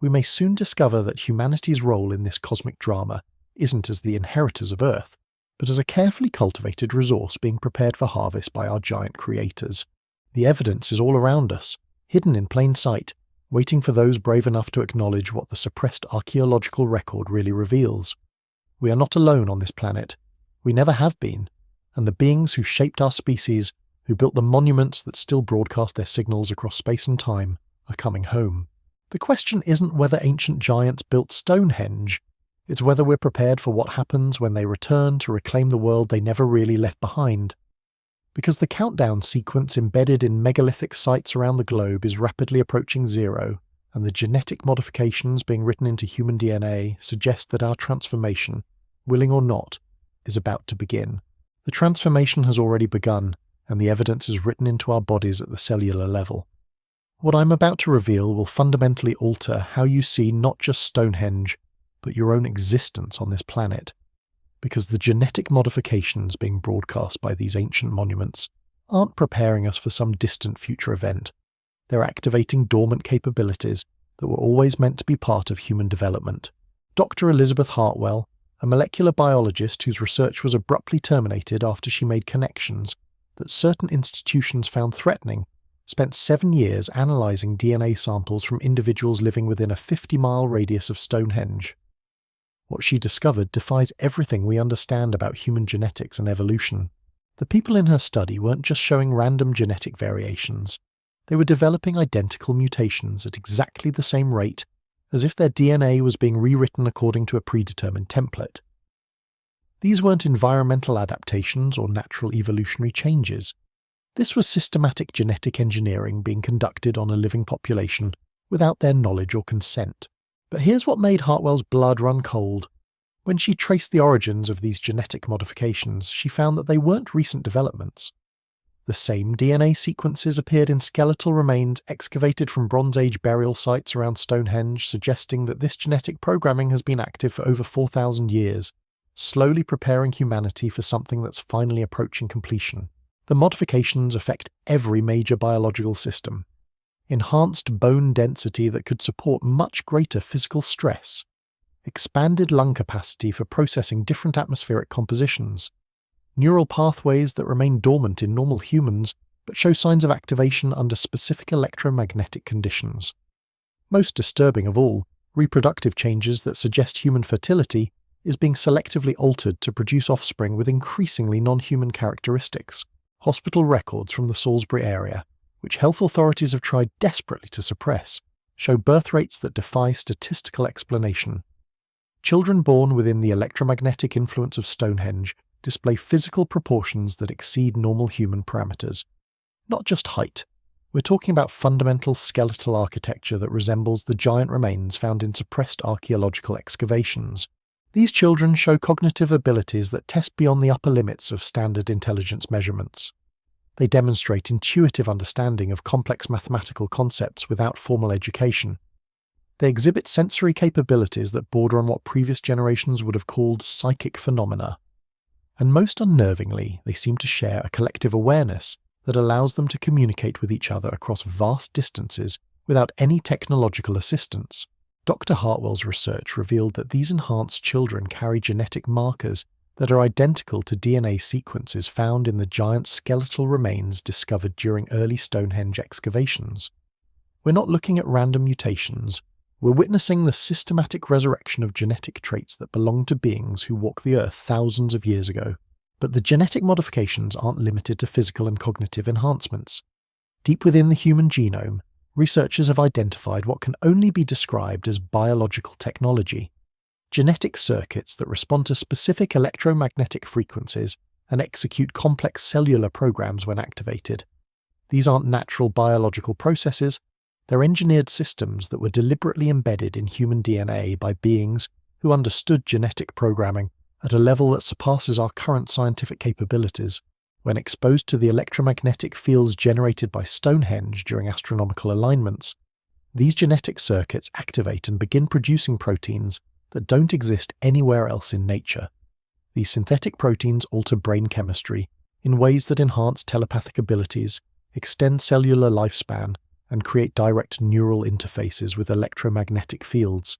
we may soon discover that humanity's role in this cosmic drama isn't as the inheritors of Earth, but as a carefully cultivated resource being prepared for harvest by our giant creators. The evidence is all around us, hidden in plain sight, waiting for those brave enough to acknowledge what the suppressed archaeological record really reveals. We are not alone on this planet. We never have been, and the beings who shaped our species, who built the monuments that still broadcast their signals across space and time, are coming home. The question isn't whether ancient giants built Stonehenge, it's whether we're prepared for what happens when they return to reclaim the world they never really left behind. Because the countdown sequence embedded in megalithic sites around the globe is rapidly approaching zero, and the genetic modifications being written into human DNA suggest that our transformation, willing or not, is about to begin. The transformation has already begun, and the evidence is written into our bodies at the cellular level. What I'm about to reveal will fundamentally alter how you see not just Stonehenge, but your own existence on this planet. Because the genetic modifications being broadcast by these ancient monuments aren't preparing us for some distant future event. They're activating dormant capabilities that were always meant to be part of human development. Dr. Elizabeth Hartwell, a molecular biologist whose research was abruptly terminated after she made connections that certain institutions found threatening, spent 7 years analysing DNA samples from individuals living within a 50-mile radius of Stonehenge. What she discovered defies everything we understand about human genetics and evolution. The people in her study weren't just showing random genetic variations. They were developing identical mutations at exactly the same rate, as if their DNA was being rewritten according to a predetermined template. These weren't environmental adaptations or natural evolutionary changes. This was systematic genetic engineering being conducted on a living population without their knowledge or consent. But here's what made Hartwell's blood run cold. When she traced the origins of these genetic modifications, she found that they weren't recent developments. The same DNA sequences appeared in skeletal remains excavated from Bronze Age burial sites around Stonehenge, suggesting that this genetic programming has been active for over 4,000 years, slowly preparing humanity for something that's finally approaching completion. The modifications affect every major biological system. Enhanced bone density that could support much greater physical stress, expanded lung capacity for processing different atmospheric compositions, neural pathways that remain dormant in normal humans but show signs of activation under specific electromagnetic conditions. Most disturbing of all, reproductive changes that suggest human fertility is being selectively altered to produce offspring with increasingly non-human characteristics. Hospital records from the Salisbury area, which health authorities have tried desperately to suppress, show birth rates that defy statistical explanation. Children born within the electromagnetic influence of Stonehenge display physical proportions that exceed normal human parameters. Not just height. We're talking about fundamental skeletal architecture that resembles the giant remains found in suppressed archaeological excavations. These children show cognitive abilities that test beyond the upper limits of standard intelligence measurements. They demonstrate intuitive understanding of complex mathematical concepts without formal education. They exhibit sensory capabilities that border on what previous generations would have called psychic phenomena. And most unnervingly, they seem to share a collective awareness that allows them to communicate with each other across vast distances without any technological assistance. Dr. Hartwell's research revealed that these enhanced children carry genetic markers that are identical to DNA sequences found in the giant skeletal remains discovered during early Stonehenge excavations. We're not looking at random mutations, we're witnessing the systematic resurrection of genetic traits that belong to beings who walked the earth thousands of years ago. But the genetic modifications aren't limited to physical and cognitive enhancements. Deep within the human genome, researchers have identified what can only be described as biological technology, genetic circuits that respond to specific electromagnetic frequencies and execute complex cellular programs when activated. These aren't natural biological processes, they're engineered systems that were deliberately embedded in human DNA by beings who understood genetic programming at a level that surpasses our current scientific capabilities. When exposed to the electromagnetic fields generated by Stonehenge during astronomical alignments, these genetic circuits activate and begin producing proteins that don't exist anywhere else in nature. These synthetic proteins alter brain chemistry in ways that enhance telepathic abilities, extend cellular lifespan, and create direct neural interfaces with electromagnetic fields,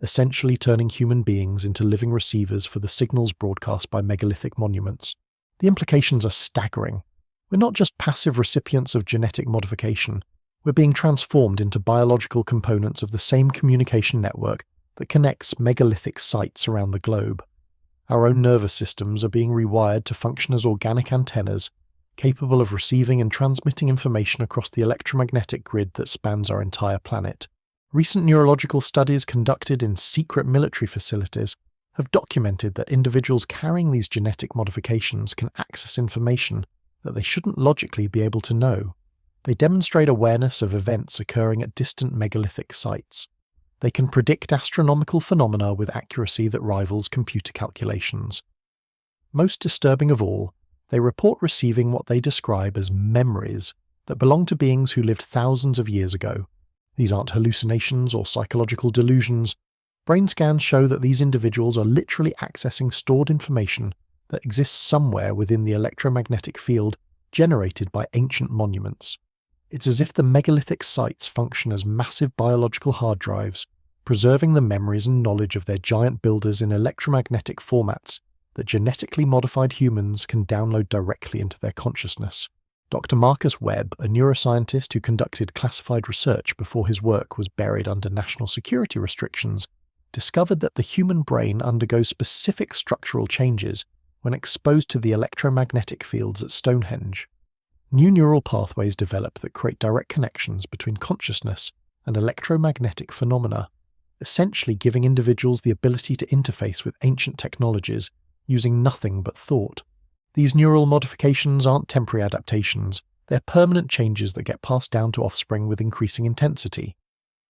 essentially turning human beings into living receivers for the signals broadcast by megalithic monuments. The implications are staggering. We're not just passive recipients of genetic modification, we're being transformed into biological components of the same communication network that connects megalithic sites around the globe. Our own nervous systems are being rewired to function as organic antennas, capable of receiving and transmitting information across the electromagnetic grid that spans our entire planet. Recent neurological studies conducted in secret military facilities have documented that individuals carrying these genetic modifications can access information that they shouldn't logically be able to know. They demonstrate awareness of events occurring at distant megalithic sites. They can predict astronomical phenomena with accuracy that rivals computer calculations. Most disturbing of all, they report receiving what they describe as memories that belong to beings who lived thousands of years ago. These aren't hallucinations or psychological delusions. Brain scans show that these individuals are literally accessing stored information that exists somewhere within the electromagnetic field generated by ancient monuments. It's as if the megalithic sites function as massive biological hard drives, preserving the memories and knowledge of their giant builders in electromagnetic formats that genetically modified humans can download directly into their consciousness. Dr. Marcus Webb, a neuroscientist who conducted classified research before his work was buried under national security restrictions, discovered that the human brain undergoes specific structural changes when exposed to the electromagnetic fields at Stonehenge. New neural pathways develop that create direct connections between consciousness and electromagnetic phenomena, essentially giving individuals the ability to interface with ancient technologies using nothing but thought. These neural modifications aren't temporary adaptations, they're permanent changes that get passed down to offspring with increasing intensity.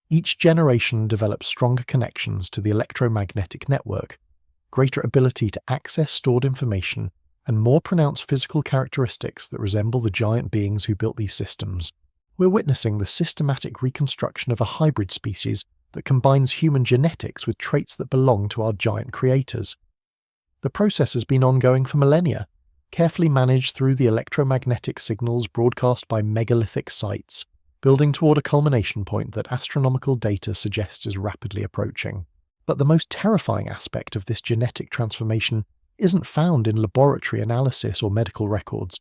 Each generation develops stronger connections to the electromagnetic network, greater ability to access stored information, and more pronounced physical characteristics that resemble the giant beings who built these systems. We're witnessing the systematic reconstruction of a hybrid species that combines human genetics with traits that belong to our giant creators. The process has been ongoing for millennia, carefully managed through the electromagnetic signals broadcast by megalithic sites, building toward a culmination point that astronomical data suggests is rapidly approaching. But the most terrifying aspect of this genetic transformation isn't found in laboratory analysis or medical records.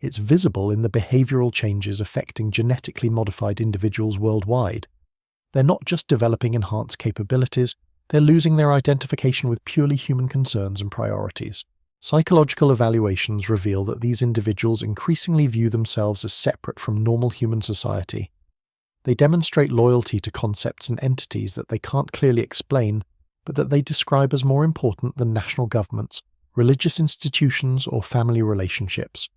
It's visible in the behavioral changes affecting genetically modified individuals worldwide. They're not just developing enhanced capabilities, they're losing their identification with purely human concerns and priorities. Psychological evaluations reveal that these individuals increasingly view themselves as separate from normal human society. They demonstrate loyalty to concepts and entities that they can't clearly explain, but that they describe as more important than national governments, religious institutions, or family relationships.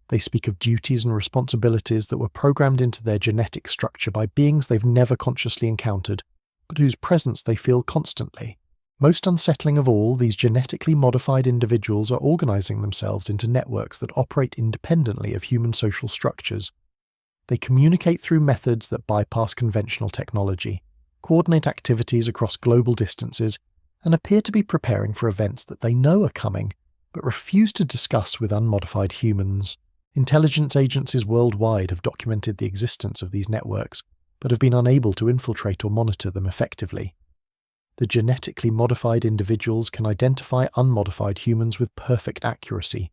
They speak of duties and responsibilities that were programmed into their genetic structure by beings they've never consciously encountered, but whose presence they feel constantly. Most unsettling of all, these genetically modified individuals are organizing themselves into networks that operate independently of human social structures. They communicate through methods that bypass conventional technology, coordinate activities across global distances, and appear to be preparing for events that they know are coming, but refuse to discuss with unmodified humans. Intelligence agencies worldwide have documented the existence of these networks, but have been unable to infiltrate or monitor them effectively. The genetically modified individuals can identify unmodified humans with perfect accuracy,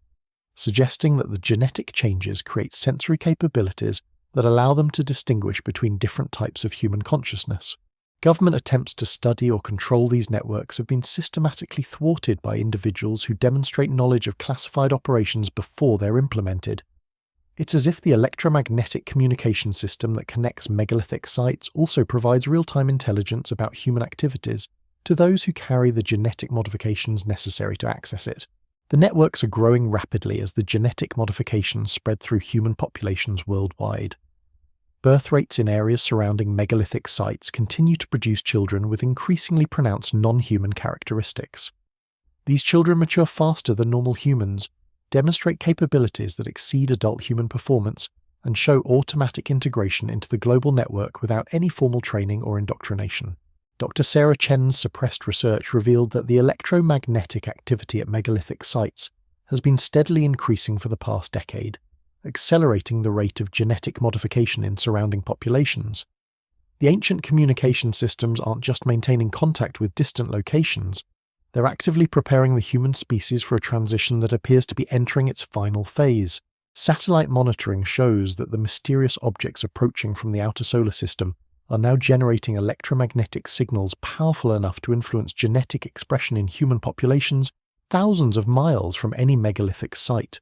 suggesting that the genetic changes create sensory capabilities that allow them to distinguish between different types of human consciousness. Government attempts to study or control these networks have been systematically thwarted by individuals who demonstrate knowledge of classified operations before they're implemented. It's as if the electromagnetic communication system that connects megalithic sites also provides real-time intelligence about human activities to those who carry the genetic modifications necessary to access it. The networks are growing rapidly as the genetic modifications spread through human populations worldwide. Birth rates in areas surrounding megalithic sites continue to produce children with increasingly pronounced non-human characteristics. These children mature faster than normal humans, demonstrate capabilities that exceed adult human performance, and show automatic integration into the global network without any formal training or indoctrination. Dr. Sarah Chen's suppressed research revealed that the electromagnetic activity at megalithic sites has been steadily increasing for the past decade, accelerating the rate of genetic modification in surrounding populations. The ancient communication systems aren't just maintaining contact with distant locations, they're actively preparing the human species for a transition that appears to be entering its final phase. Satellite monitoring shows that the mysterious objects approaching from the outer solar system are now generating electromagnetic signals powerful enough to influence genetic expression in human populations thousands of miles from any megalithic site.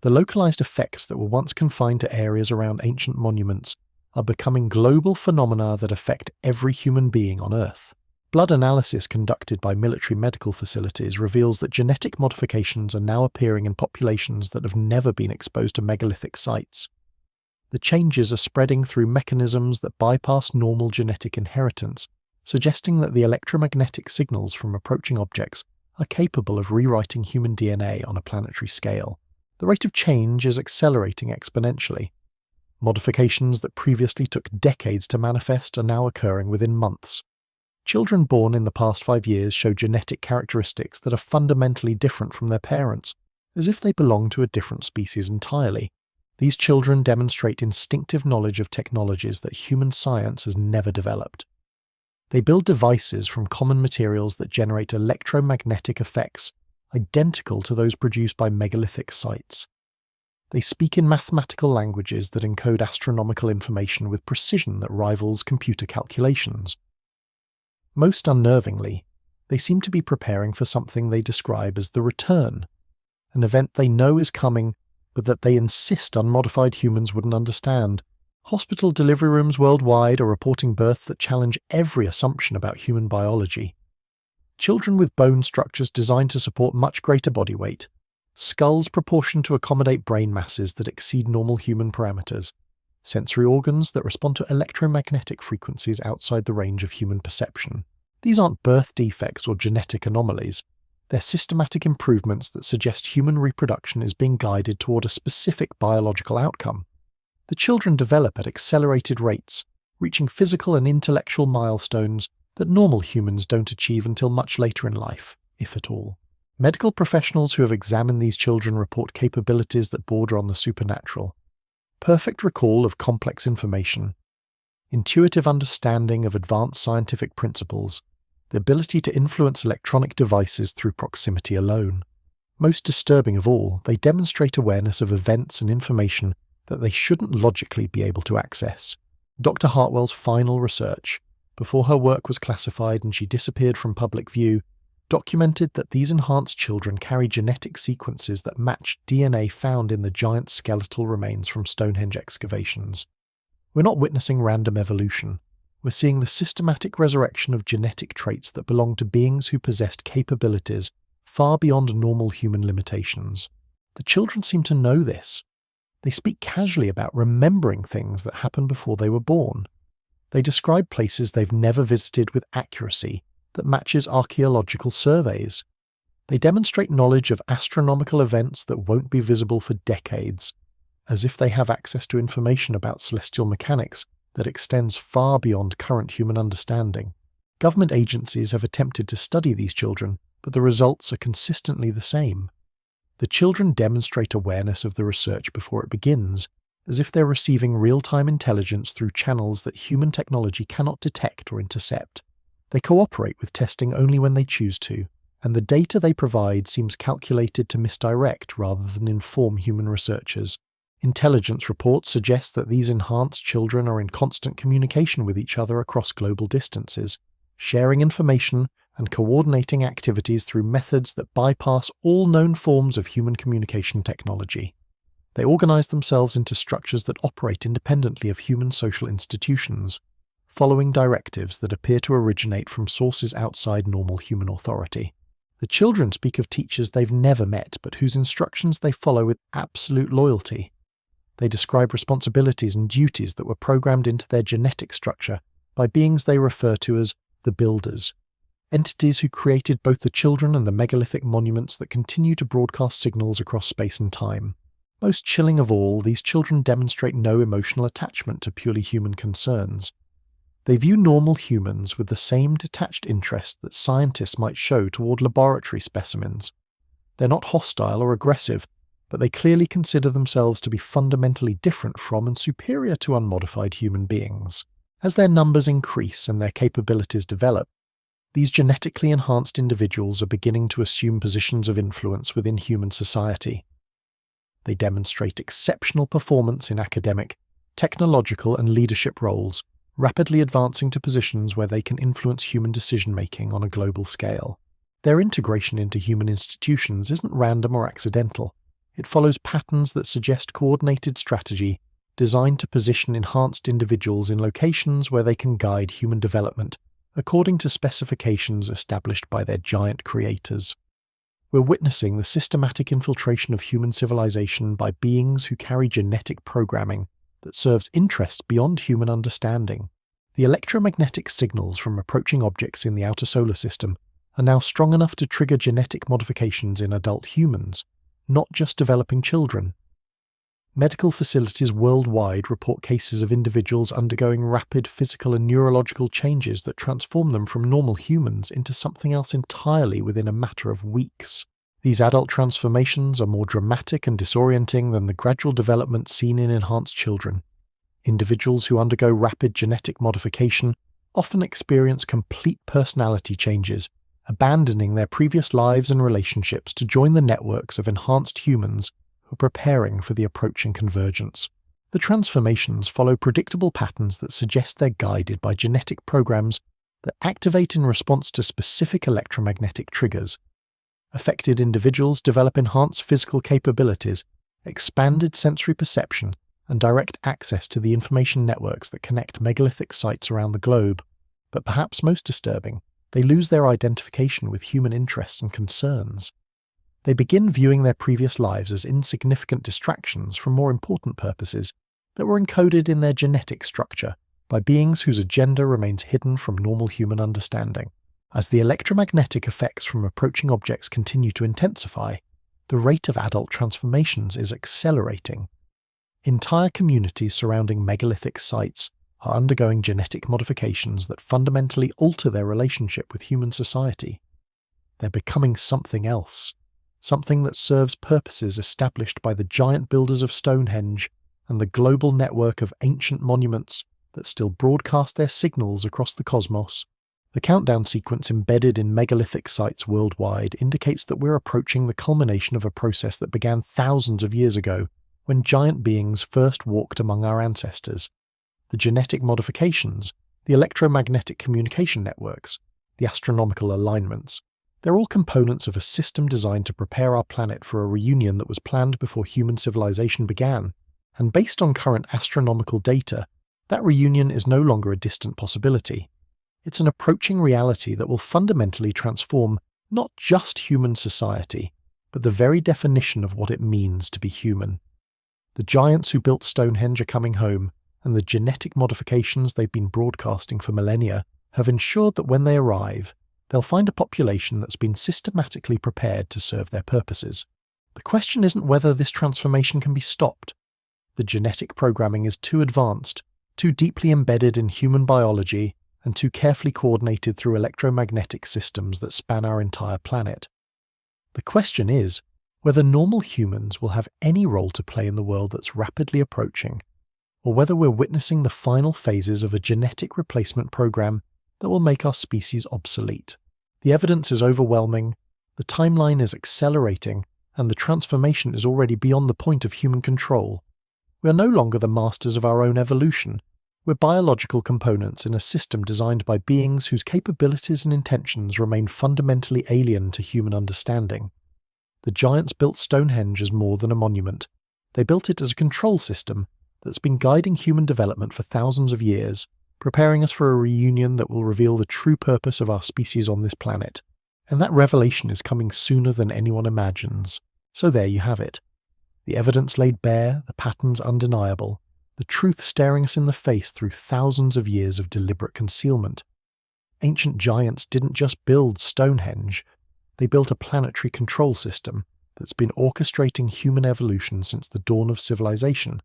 The localized effects that were once confined to areas around ancient monuments are becoming global phenomena that affect every human being on Earth. Blood analysis conducted by military medical facilities reveals that genetic modifications are now appearing in populations that have never been exposed to megalithic sites. The changes are spreading through mechanisms that bypass normal genetic inheritance, suggesting that the electromagnetic signals from approaching objects are capable of rewriting human DNA on a planetary scale. The rate of change is accelerating exponentially. Modifications that previously took decades to manifest are now occurring within months. Children born in the past 5 years show genetic characteristics that are fundamentally different from their parents, as if they belong to a different species entirely. These children demonstrate instinctive knowledge of technologies that human science has never developed. They build devices from common materials that generate electromagnetic effects identical to those produced by megalithic sites. They speak in mathematical languages that encode astronomical information with precision that rivals computer calculations. Most unnervingly, they seem to be preparing for something they describe as the return, an event they know is coming, but that they insist unmodified humans wouldn't understand. Hospital delivery rooms worldwide are reporting births that challenge every assumption about human biology. Children with bone structures designed to support much greater body weight, skulls proportioned to accommodate brain masses that exceed normal human parameters, sensory organs that respond to electromagnetic frequencies outside the range of human perception. These aren't birth defects or genetic anomalies. They're systematic improvements that suggest human reproduction is being guided toward a specific biological outcome. The children develop at accelerated rates, reaching physical and intellectual milestones that normal humans don't achieve until much later in life, if at all. Medical professionals who have examined these children report capabilities that border on the supernatural. Perfect recall of complex information, intuitive understanding of advanced scientific principles, the ability to influence electronic devices through proximity alone. Most disturbing of all, they demonstrate awareness of events and information that they shouldn't logically be able to access. Dr. Hartwell's final research, before her work was classified and she disappeared from public view, documented that these enhanced children carry genetic sequences that match DNA found in the giant skeletal remains from Stonehenge excavations. We're not witnessing random evolution. We're seeing the systematic resurrection of genetic traits that belong to beings who possessed capabilities far beyond normal human limitations. The children seem to know this. They speak casually about remembering things that happened before they were born. They describe places they've never visited with accuracy that matches archaeological surveys. They demonstrate knowledge of astronomical events that won't be visible for decades, as if they have access to information about celestial mechanics that extends far beyond current human understanding. Government agencies have attempted to study these children, but the results are consistently the same. The children demonstrate awareness of the research before it begins, as if they're receiving real-time intelligence through channels that human technology cannot detect or intercept. They cooperate with testing only when they choose to, and the data they provide seems calculated to misdirect rather than inform human researchers. Intelligence reports suggest that these enhanced children are in constant communication with each other across global distances, sharing information and coordinating activities through methods that bypass all known forms of human communication technology. They organize themselves into structures that operate independently of human social institutions, following directives that appear to originate from sources outside normal human authority. The children speak of teachers they've never met, but whose instructions they follow with absolute loyalty. They describe responsibilities and duties that were programmed into their genetic structure by beings they refer to as the Builders, entities who created both the children and the megalithic monuments that continue to broadcast signals across space and time. Most chilling of all, these children demonstrate no emotional attachment to purely human concerns. They view normal humans with the same detached interest that scientists might show toward laboratory specimens. They're not hostile or aggressive, but they clearly consider themselves to be fundamentally different from and superior to unmodified human beings. As their numbers increase and their capabilities develop, these genetically enhanced individuals are beginning to assume positions of influence within human society. They demonstrate exceptional performance in academic, technological, and leadership roles, rapidly advancing to positions where they can influence human decision-making on a global scale. Their integration into human institutions isn't random or accidental. It follows patterns that suggest coordinated strategy designed to position enhanced individuals in locations where they can guide human development according to specifications established by their giant creators. We're witnessing the systematic infiltration of human civilization by beings who carry genetic programming that serves interests beyond human understanding. The electromagnetic signals from approaching objects in the outer solar system are now strong enough to trigger genetic modifications in adult humans, not just developing children. Medical facilities worldwide report cases of individuals undergoing rapid physical and neurological changes that transform them from normal humans into something else entirely within a matter of weeks. These adult transformations are more dramatic and disorienting than the gradual development seen in enhanced children. Individuals who undergo rapid genetic modification often experience complete personality changes, abandoning their previous lives and relationships to join the networks of enhanced humans who are preparing for the approaching convergence. The transformations follow predictable patterns that suggest they're guided by genetic programs that activate in response to specific electromagnetic triggers. Affected individuals develop enhanced physical capabilities, expanded sensory perception, and direct access to the information networks that connect megalithic sites around the globe. But perhaps most disturbing, they lose their identification with human interests and concerns. They begin viewing their previous lives as insignificant distractions from more important purposes that were encoded in their genetic structure by beings whose agenda remains hidden from normal human understanding. As the electromagnetic effects from approaching objects continue to intensify, the rate of adult transformations is accelerating. Entire communities surrounding megalithic sites are undergoing genetic modifications that fundamentally alter their relationship with human society. They're becoming something else, something that serves purposes established by the giant builders of Stonehenge and the global network of ancient monuments that still broadcast their signals across the cosmos. The countdown sequence embedded in megalithic sites worldwide indicates that we're approaching the culmination of a process that began thousands of years ago when giant beings first walked among our ancestors. The genetic modifications, the electromagnetic communication networks, the astronomical alignments, they're all components of a system designed to prepare our planet for a reunion that was planned before human civilization began, and based on current astronomical data, that reunion is no longer a distant possibility. It's an approaching reality that will fundamentally transform not just human society, but the very definition of what it means to be human. The giants who built Stonehenge are coming home, and the genetic modifications they've been broadcasting for millennia have ensured that when they arrive, they'll find a population that's been systematically prepared to serve their purposes. The question isn't whether this transformation can be stopped. The genetic programming is too advanced, too deeply embedded in human biology, and too carefully coordinated through electromagnetic systems that span our entire planet. The question is whether normal humans will have any role to play in the world that's rapidly approaching, or whether we're witnessing the final phases of a genetic replacement program that will make our species obsolete. The evidence is overwhelming, the timeline is accelerating, and the transformation is already beyond the point of human control. We are no longer the masters of our own evolution. We're biological components in a system designed by beings whose capabilities and intentions remain fundamentally alien to human understanding. The giants built Stonehenge as more than a monument. They built it as a control system that's been guiding human development for thousands of years, preparing us for a reunion that will reveal the true purpose of our species on this planet. And that revelation is coming sooner than anyone imagines. So there you have it. The evidence laid bare, the patterns undeniable, the truth staring us in the face through thousands of years of deliberate concealment. Ancient giants didn't just build Stonehenge, they built a planetary control system that's been orchestrating human evolution since the dawn of civilization,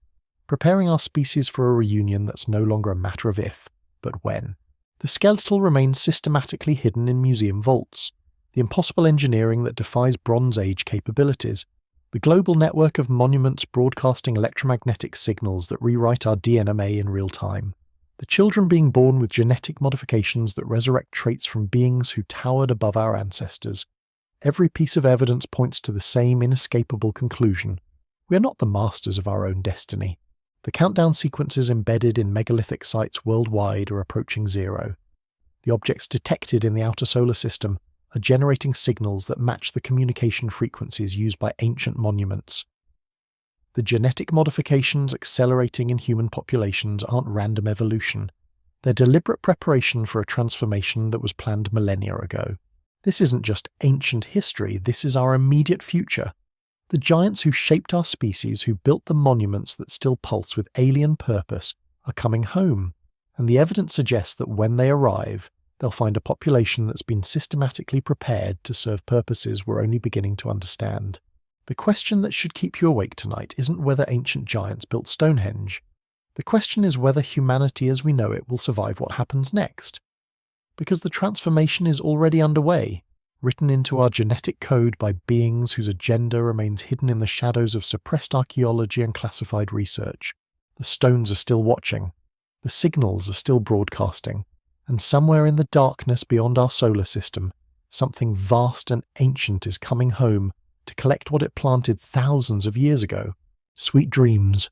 preparing our species for a reunion that's no longer a matter of if, but when. The skeletal remains systematically hidden in museum vaults, the impossible engineering that defies Bronze Age capabilities, the global network of monuments broadcasting electromagnetic signals that rewrite our DNA in real time, the children being born with genetic modifications that resurrect traits from beings who towered above our ancestors. Every piece of evidence points to the same inescapable conclusion. We are not the masters of our own destiny. The countdown sequences embedded in megalithic sites worldwide are approaching zero. The objects detected in the outer solar system are generating signals that match the communication frequencies used by ancient monuments. The genetic modifications accelerating in human populations aren't random evolution. They're deliberate preparation for a transformation that was planned millennia ago. This isn't just ancient history, this is our immediate future. The giants who shaped our species, who built the monuments that still pulse with alien purpose, are coming home, and the evidence suggests that when they arrive, they'll find a population that's been systematically prepared to serve purposes we're only beginning to understand. The question that should keep you awake tonight isn't whether ancient giants built Stonehenge. The question is whether humanity as we know it will survive what happens next. Because the transformation is already underway, written into our genetic code by beings whose agenda remains hidden in the shadows of suppressed archaeology and classified research. The stones are still watching. The signals are still broadcasting. And somewhere in the darkness beyond our solar system, something vast and ancient is coming home to collect what it planted thousands of years ago. Sweet dreams.